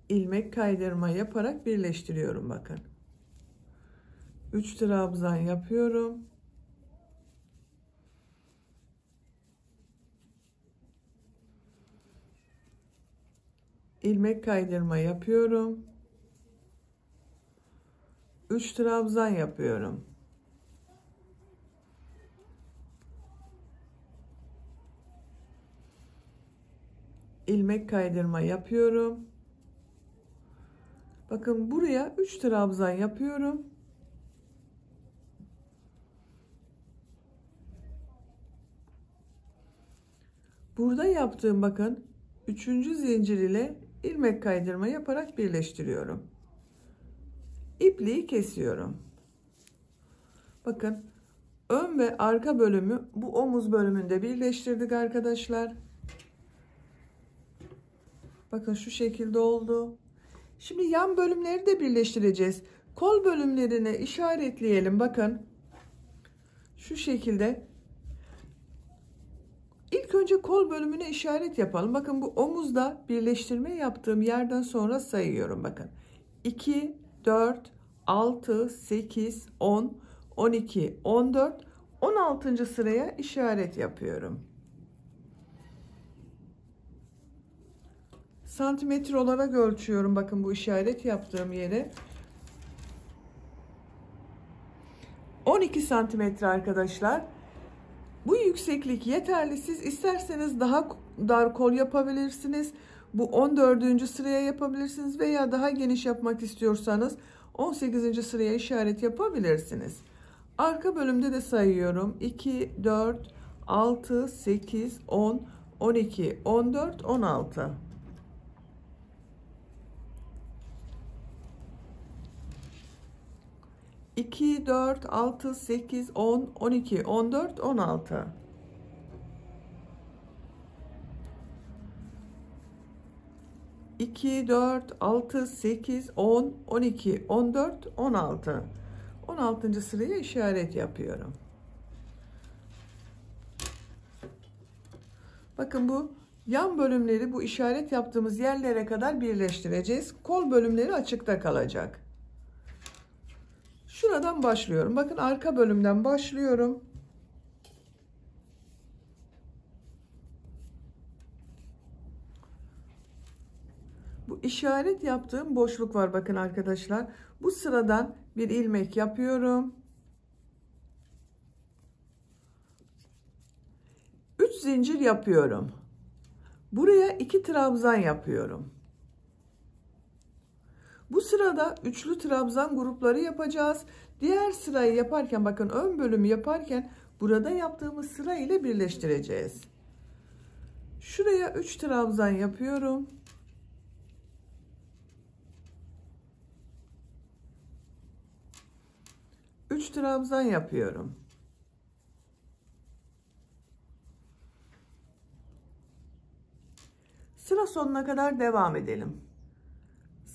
İlmek kaydırma yaparak birleştiriyorum bakın. 3 trabzan yapıyorum. İlmek kaydırma yapıyorum. 3 trabzan yapıyorum. İlmek kaydırma yapıyorum. Bakın buraya 3 trabzan yapıyorum. Burada yaptığım bakın 3. zincir ile ilmek kaydırma yaparak birleştiriyorum. İpliği kesiyorum. Bakın ön ve arka bölümü bu omuz bölümünde birleştirdik arkadaşlar. Bakın şu şekilde oldu. Şimdi yan bölümleri de birleştireceğiz. Kol bölümlerini işaretleyelim. Bakın şu şekilde. İlk önce kol bölümüne işaret yapalım. Bakın bu omuzda birleştirme yaptığım yerden sonra sayıyorum. Bakın 2, 4, 6, 8, 10, 12, 14, 16. sıraya işaret yapıyorum. Santimetre olarak ölçüyorum. Bakın bu işaret yaptığım yere. 12 santimetre arkadaşlar. Bu yükseklik yeterli. Siz isterseniz daha dar kol yapabilirsiniz. Bu 14. sıraya yapabilirsiniz veya daha geniş yapmak istiyorsanız 18. sıraya işaret yapabilirsiniz. Arka bölümde de sayıyorum. 2, 4, 6, 8, 10, 12, 14, 16. İki, 4, 6, 8, 10, 12, 14, 16. İki, 4, 6, 8, 10, 12, 14, 16. 16. sıraya işaret yapıyorum. Bakın bu yan bölümleri bu işaret yaptığımız yerlere kadar birleştireceğiz. Kol bölümleri açıkta kalacak. Şuradan başlıyorum. Bakın arka bölümden başlıyorum. Bu işaret yaptığım boşluk var bakın arkadaşlar. Bu sıradan bir ilmek yapıyorum. 3 zincir yapıyorum. Buraya 2 trabzan yapıyorum. Bu sırada üçlü trabzan grupları yapacağız. Diğer sırayı yaparken bakın ön bölümü yaparken burada yaptığımız sıra ile birleştireceğiz. Şuraya 3 trabzan yapıyorum. Üç trabzan yapıyorum. Sıra sonuna kadar devam edelim.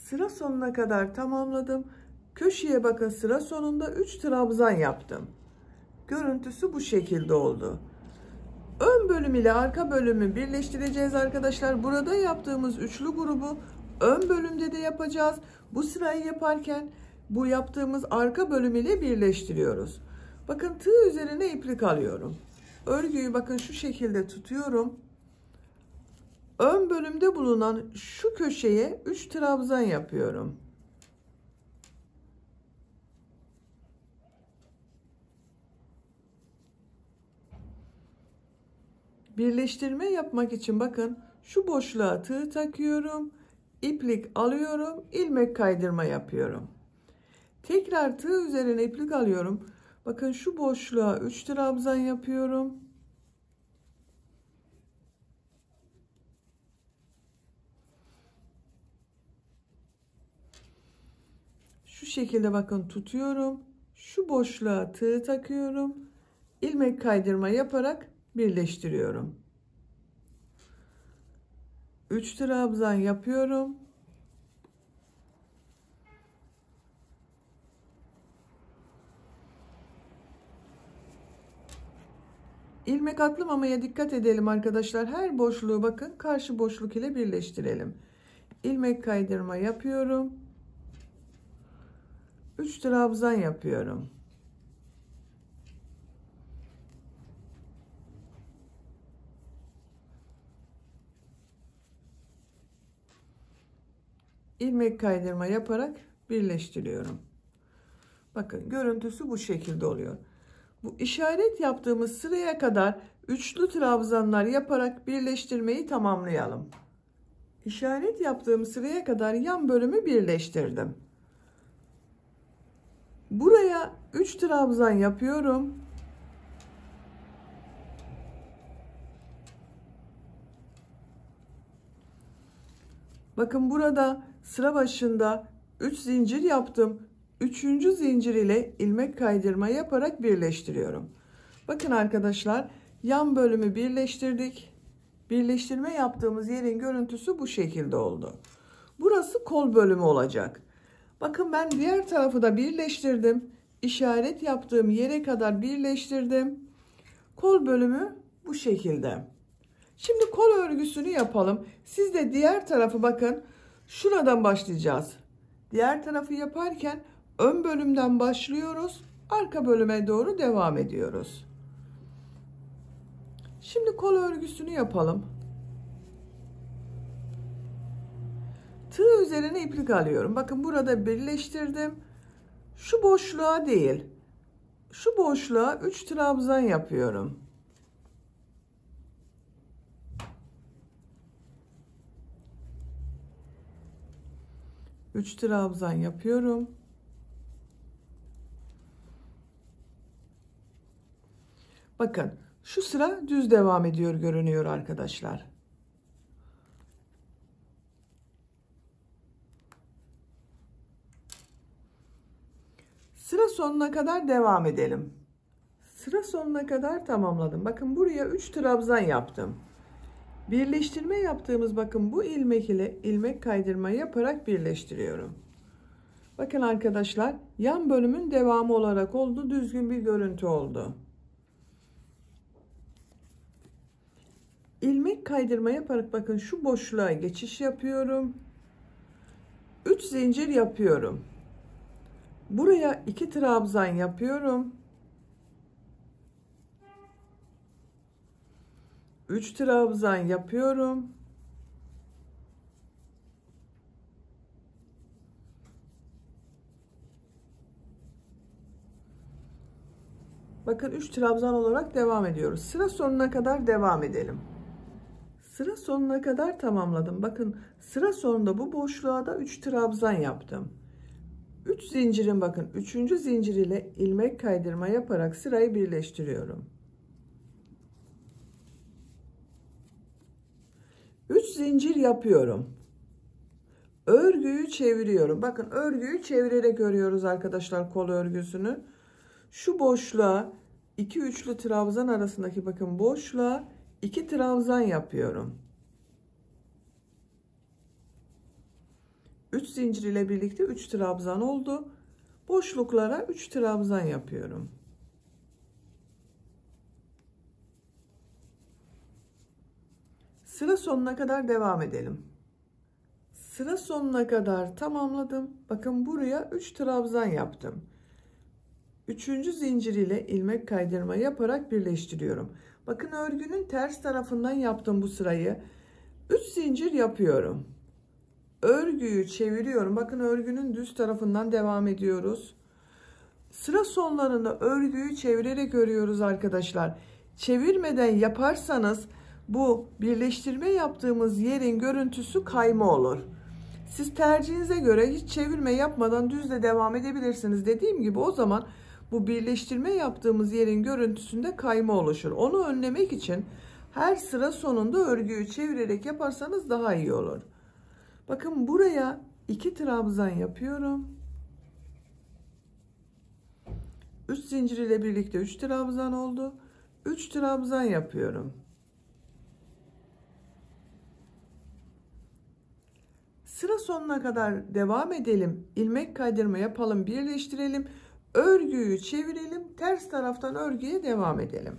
Sıra sonuna kadar tamamladım. Köşeye bakın sıra sonunda 3 trabzan yaptım. Görüntüsü bu şekilde oldu. Ön bölüm ile arka bölümü birleştireceğiz arkadaşlar. Burada yaptığımız üçlü grubu ön bölümde de yapacağız. Bu sırayı yaparken bu yaptığımız arka bölüm ile birleştiriyoruz. Bakın tığ üzerine iplik alıyorum. Örgüyü bakın şu şekilde tutuyorum. Ön bölümde bulunan şu köşeye 3 trabzan yapıyorum. Birleştirme yapmak için bakın şu boşluğa tığ takıyorum. İplik alıyorum. İlmek kaydırma yapıyorum. Tekrar tığ üzerine iplik alıyorum. Bakın şu boşluğa 3 trabzan yapıyorum. Şu şekilde bakın tutuyorum. Şu boşluğa tığ takıyorum. İlmek kaydırma yaparak birleştiriyorum. 3 trabzan yapıyorum. İlmek atlamamaya dikkat edelim arkadaşlar. Her boşluğu bakın karşı boşluk ile birleştirelim. İlmek kaydırma yapıyorum. 3 trabzan yapıyorum. İlmek kaydırma yaparak birleştiriyorum. Bakın görüntüsü bu şekilde oluyor. Bu işaret yaptığımız sıraya kadar üçlü trabzanlar yaparak birleştirmeyi tamamlayalım. İşaret yaptığım sıraya kadar yan bölümü birleştirdim. Buraya 3 trabzan yapıyorum. Bakın burada sıra başında 3 zincir yaptım. 3. zincir ile ilmek kaydırma yaparak birleştiriyorum. Bakın arkadaşlar yan bölümü birleştirdik. Birleştirme yaptığımız yerin görüntüsü bu şekilde oldu. Burası kol bölümü olacak. Bakın ben diğer tarafı da birleştirdim. İşaret yaptığım yere kadar birleştirdim. Kol bölümü bu şekilde. Şimdi kol örgüsünü yapalım. Siz de diğer tarafı bakın. Şuradan başlayacağız. Diğer tarafı yaparken ön bölümden başlıyoruz. Arka bölüme doğru devam ediyoruz. Şimdi kol örgüsünü yapalım. Tığ üzerine iplik alıyorum. Bakın burada birleştirdim. Şu boşluğa değil. Şu boşluğa 3 trabzan yapıyorum. Üç trabzan yapıyorum. Bakın şu sıra düz devam ediyor görünüyor arkadaşlar. Sıra sonuna kadar devam edelim. Sıra sonuna kadar tamamladım. Bakın buraya 3 trabzan yaptım. Birleştirme yaptığımız bakın bu ilmek ile ilmek kaydırma yaparak birleştiriyorum. Bakın arkadaşlar yan bölümün devamı olarak oldu. Düzgün bir görüntü oldu. İlmek kaydırma yaparak bakın şu boşluğa geçiş yapıyorum. 3 zincir yapıyorum. Buraya 2 trabzan yapıyorum. 3 trabzan yapıyorum. Bakın 3 trabzan olarak devam ediyoruz. Sıra sonuna kadar devam edelim. Sıra sonuna kadar tamamladım. Bakın sıra sonunda bu boşluğa da 3 trabzan yaptım. 3 zincirin bakın 3. zincir ile ilmek kaydırma yaparak sırayı birleştiriyorum. 3 zincir yapıyorum. Örgüyü çeviriyorum. Bakın örgüyü çevirerek örüyoruz arkadaşlar kol örgüsünü. Şu boşluğa 2 üçlü trabzan arasındaki bakın boşluğa 2 trabzan yapıyorum. 3 zincir ile birlikte 3 trabzan oldu. Boşluklara 3 trabzan yapıyorum. Sıra sonuna kadar devam edelim. Sıra sonuna kadar tamamladım. Bakın buraya 3 trabzan yaptım. 3. zincir ile ilmek kaydırma yaparak birleştiriyorum. Bakın örgünün ters tarafından yaptım bu sırayı. 3 zincir yapıyorum. Örgüyü çeviriyorum. Bakın örgünün düz tarafından devam ediyoruz. Sıra sonlarında örgüyü çevirerek örüyoruz arkadaşlar. Çevirmeden yaparsanız bu birleştirme yaptığımız yerin görüntüsü kayma olur. Siz tercihinize göre hiç çevirme yapmadan düzle devam edebilirsiniz. Dediğim gibi o zaman bu birleştirme yaptığımız yerin görüntüsünde kayma oluşur. Onu önlemek için her sıra sonunda örgüyü çevirerek yaparsanız daha iyi olur. Bakın buraya 2 trabzan yapıyorum. 3 zincir ile birlikte 3 trabzan oldu. 3 trabzan yapıyorum. Sıra sonuna kadar devam edelim. İlmek kaydırma yapalım, birleştirelim. Örgüyü çevirelim. Ters taraftan örgüye devam edelim.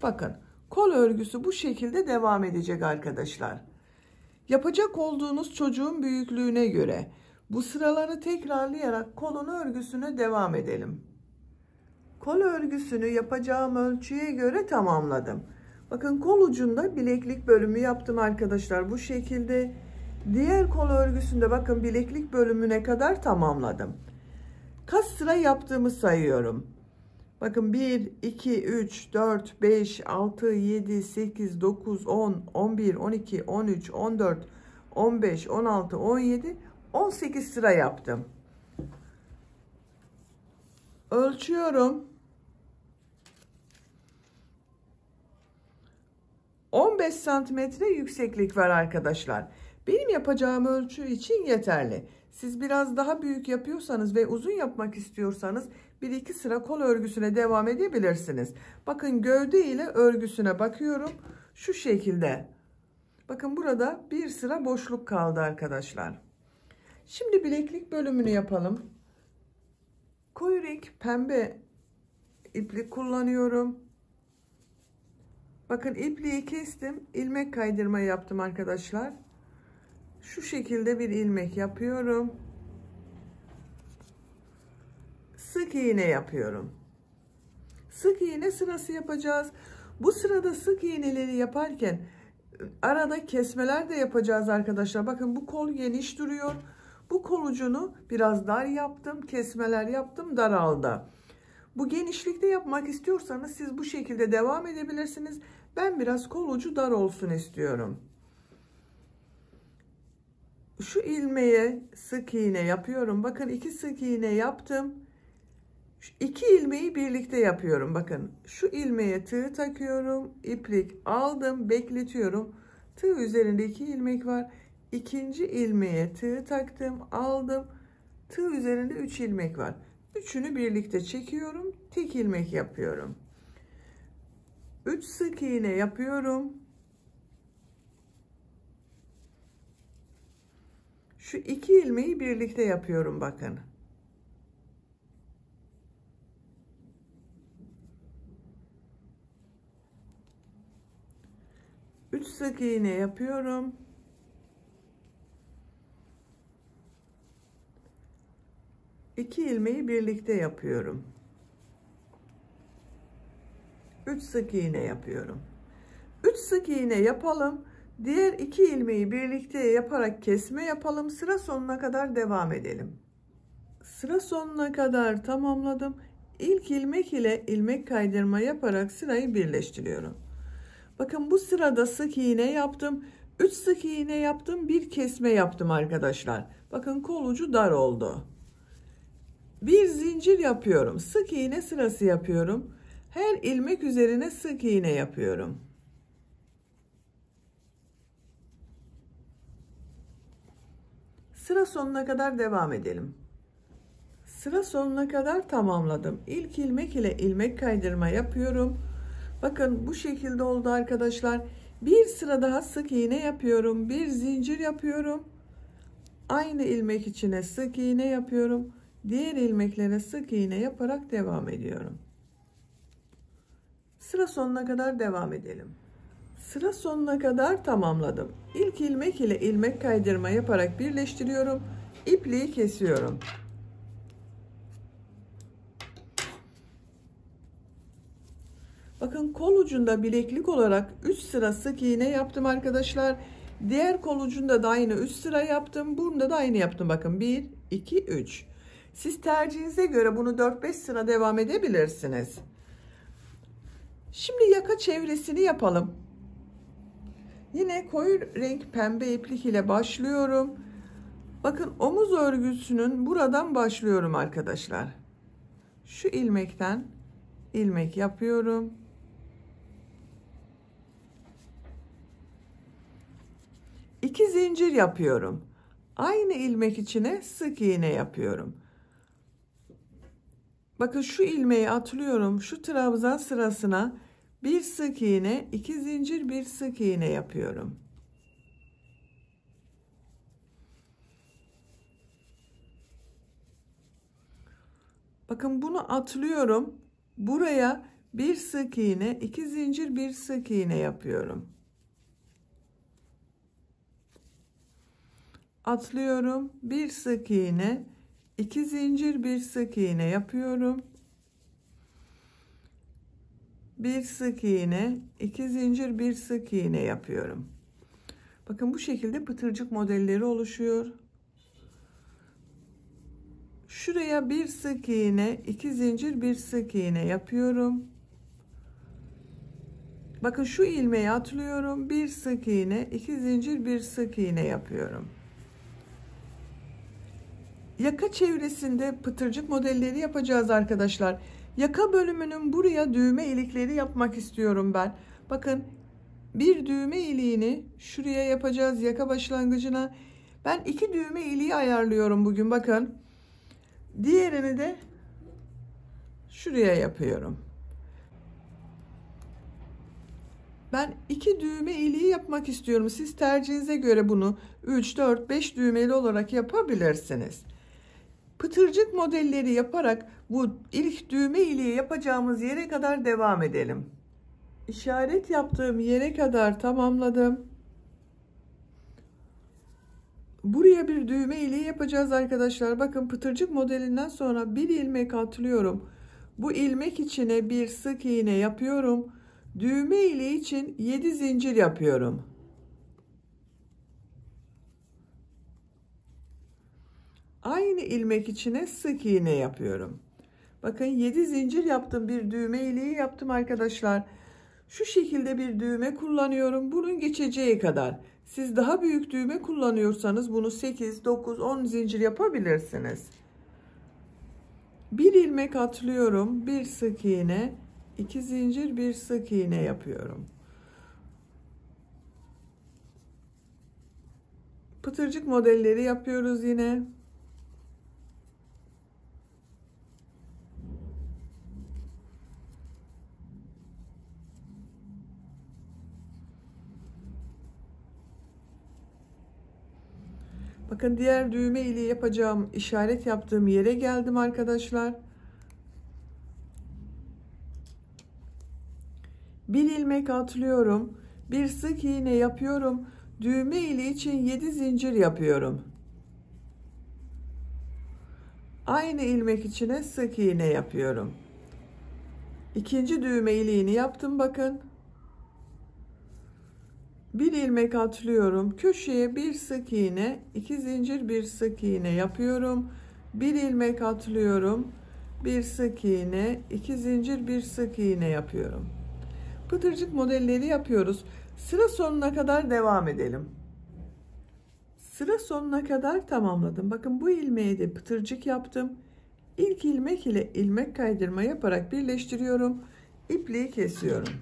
Bakın, kol örgüsü bu şekilde devam edecek arkadaşlar. Yapacak olduğunuz çocuğun büyüklüğüne göre bu sıraları tekrarlayarak kolun örgüsüne devam edelim. Kol örgüsünü yapacağım ölçüye göre tamamladım. Bakın, kol ucunda bileklik bölümü yaptım arkadaşlar bu şekilde. Diğer kol örgüsünde bakın bileklik bölümüne kadar tamamladım. Kaç sıra yaptığımı sayıyorum. Bakın 1, 2, 3, 4, 5, 6, 7, 8, 9, 10, 11, 12, 13, 14, 15, 16, 17, 18 sıra yaptım. Ölçüyorum. 15 santimetre yükseklik var arkadaşlar. Benim yapacağım ölçü için yeterli. Siz biraz daha büyük yapıyorsanız ve uzun yapmak istiyorsanız 1-2 sıra kol örgüsüne devam edebilirsiniz. Bakın, gövde ile örgüsüne bakıyorum. Şu şekilde. Bakın, burada bir sıra boşluk kaldı arkadaşlar. Şimdi bileklik bölümünü yapalım. Koyu renk pembe iplik kullanıyorum. Bakın, ipliği kestim. İlmek kaydırma yaptım arkadaşlar. Şu şekilde bir ilmek yapıyorum. Sık iğne yapıyorum. Sık iğne sırası yapacağız. Bu sırada sık iğneleri yaparken arada kesmeler de yapacağız arkadaşlar. Bakın, bu kol geniş duruyor. Bu kol ucunu biraz dar yaptım. Kesmeler yaptım, daraldı. Bu genişlikte yapmak istiyorsanız siz bu şekilde devam edebilirsiniz. Ben biraz kol ucu dar olsun istiyorum. Şu ilmeğe sık iğne yapıyorum. Bakın, 2 sık iğne yaptım. Şu 2 ilmeği birlikte yapıyorum. Bakın, şu ilmeğe tığ takıyorum. İplik aldım, bekletiyorum. Tığ üzerinde 2 ilmek var. İkinci ilmeğe tığ taktım, aldım. Tığ üzerinde 3 ilmek var. Üçünü birlikte çekiyorum. Tek ilmek yapıyorum. 3 sık iğne yapıyorum. Şu 2 ilmeği birlikte yapıyorum bakın. Üç sık iğne yapıyorum. İki ilmeği birlikte yapıyorum. 3 sık iğne yapıyorum. 3 sık iğne yapalım. Diğer 2 ilmeği birlikte yaparak kesme yapalım. Sıra sonuna kadar devam edelim. Sıra sonuna kadar tamamladım. İlk ilmek ile ilmek kaydırma yaparak sırayı birleştiriyorum. Bakın, bu sırada sık iğne yaptım. 3 sık iğne yaptım. Bir kesme yaptım arkadaşlar. Bakın, kol ucu dar oldu. Bir zincir yapıyorum. Sık iğne sırası yapıyorum. Her ilmek üzerine sık iğne yapıyorum. Sıra sonuna kadar devam edelim. Sıra sonuna kadar tamamladım. İlk ilmek ile ilmek kaydırma yapıyorum. Bakın, bu şekilde oldu arkadaşlar. Bir sıra daha sık iğne yapıyorum. Bir zincir yapıyorum. Aynı ilmek içine sık iğne yapıyorum. Diğer ilmeklere sık iğne yaparak devam ediyorum. Sıra sonuna kadar devam edelim. Sıra sonuna kadar tamamladım. İlk ilmek ile ilmek kaydırma yaparak birleştiriyorum. İpliği kesiyorum. Bakın, kol ucunda bileklik olarak 3 sıra sık iğne yaptım arkadaşlar. Diğer kol ucunda da aynı 3 sıra yaptım. Bunda da aynı yaptım. Bakın, 1, 2, 3. Siz tercihinize göre bunu 4-5 sıra devam edebilirsiniz. Şimdi yaka çevresini yapalım. Yine koyu renk pembe iplik ile başlıyorum. Bakın, omuz örgüsünün buradan başlıyorum arkadaşlar. Şu ilmekten ilmek yapıyorum. İki zincir yapıyorum. Aynı ilmek içine sık iğne yapıyorum. Bakın şu ilmeği atlıyorum. Şu trabzan sırasına bir sık iğne, 2 zincir, bir sık iğne yapıyorum. Bakın bunu atlıyorum. Buraya bir sık iğne, 2 zincir, bir sık iğne yapıyorum. Atlıyorum. Bir sık iğne, 2 zincir, bir sık iğne yapıyorum. Bir sık iğne, 2 zincir, bir sık iğne yapıyorum. Bakın bu şekilde pıtırcık modelleri oluşuyor. Şuraya bir sık iğne, 2 zincir, bir sık iğne yapıyorum. Bakın şu ilmeği atlıyorum. Bir sık iğne, 2 zincir, bir sık iğne yapıyorum. Yaka çevresinde pıtırcık modelleri yapacağız arkadaşlar. Yaka bölümünün buraya düğme ilikleri yapmak istiyorum ben. Bakın bir düğme iliğini şuraya yapacağız yaka başlangıcına. Ben 2 düğme iliği ayarlıyorum bugün, bakın. Diğerini de şuraya yapıyorum. Ben 2 düğme iliği yapmak istiyorum. Siz tercihinize göre bunu 3, 4, 5 düğmeli olarak yapabilirsiniz. Pıtırcık modelleri yaparak bu ilk düğme iliği yapacağımız yere kadar devam edelim. İşaret yaptığım yere kadar tamamladım. Buraya bir düğme iliği yapacağız arkadaşlar. Bakın pıtırcık modelinden sonra bir ilmek atlıyorum. Bu ilmek içine bir sık iğne yapıyorum. Düğme iliği için 7 zincir yapıyorum. Aynı ilmek içine sık iğne yapıyorum. Bakın 7 zincir yaptım, bir düğme iliği yaptım arkadaşlar. Şu şekilde bir düğme kullanıyorum bunun geçeceği kadar. Siz daha büyük düğme kullanıyorsanız bunu 8, 9, 10 zincir yapabilirsiniz. Bir ilmek atlıyorum, bir sık iğne, 2 zincir, bir sık iğne yapıyorum. Pıtırcık modelleri yapıyoruz yine. Bakın diğer düğme ile yapacağım işaret yaptığım yere geldim arkadaşlar. Bir ilmek atlıyorum. Bir sık iğne yapıyorum. Düğme ile için 7 zincir yapıyorum. Aynı ilmek içine sık iğne yapıyorum. İkinci düğme iliğini yaptım bakın. Bir ilmek atlıyorum. Köşeye bir sık iğne, 2 zincir, bir sık iğne yapıyorum. Bir ilmek atlıyorum. Bir sık iğne, 2 zincir, bir sık iğne yapıyorum. Pıtırcık modelleri yapıyoruz. Sıra sonuna kadar devam edelim. Sıra sonuna kadar tamamladım. Bakın bu ilmeği de pıtırcık yaptım. İlk ilmek ile ilmek kaydırma yaparak birleştiriyorum. İpliği kesiyorum.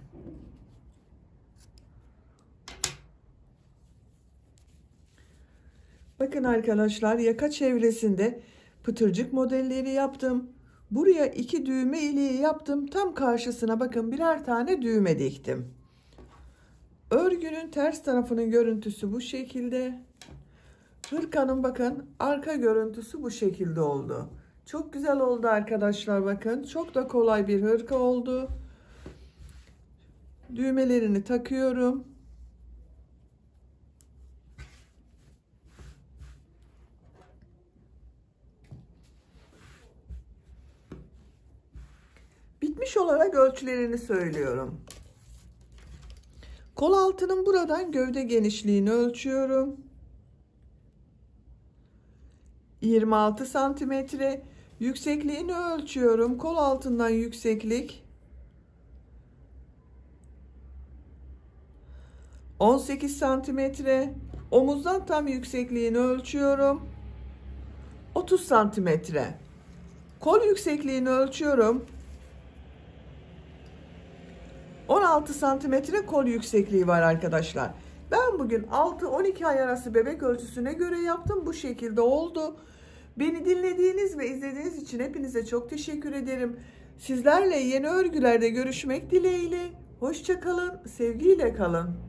Bakın arkadaşlar, yaka çevresinde pıtırcık modelleri yaptım. Buraya 2 düğme iliği yaptım. Tam karşısına bakın birer tane düğme diktim. Örgünün ters tarafının görüntüsü bu şekilde. Hırkanın bakın arka görüntüsü bu şekilde oldu. Çok güzel oldu arkadaşlar, bakın. Çok da kolay bir hırka oldu. Düğmelerini takıyorum. Bitmiş olarak ölçülerini söylüyorum. Kol altının buradan gövde genişliğini ölçüyorum. 26 santimetre. Yüksekliğini ölçüyorum. Kol altından yükseklik 18 santimetre. Omuzdan tam yüksekliğini ölçüyorum. 30 santimetre. Kol yüksekliğini ölçüyorum. 16 santimetre kol yüksekliği var arkadaşlar. Ben bugün 6-12 ay arası bebek ölçüsüne göre yaptım. Bu şekilde oldu. Beni dinlediğiniz ve izlediğiniz için hepinize çok teşekkür ederim. Sizlerle yeni örgülerde görüşmek dileğiyle. Hoşça kalın, sevgiyle kalın.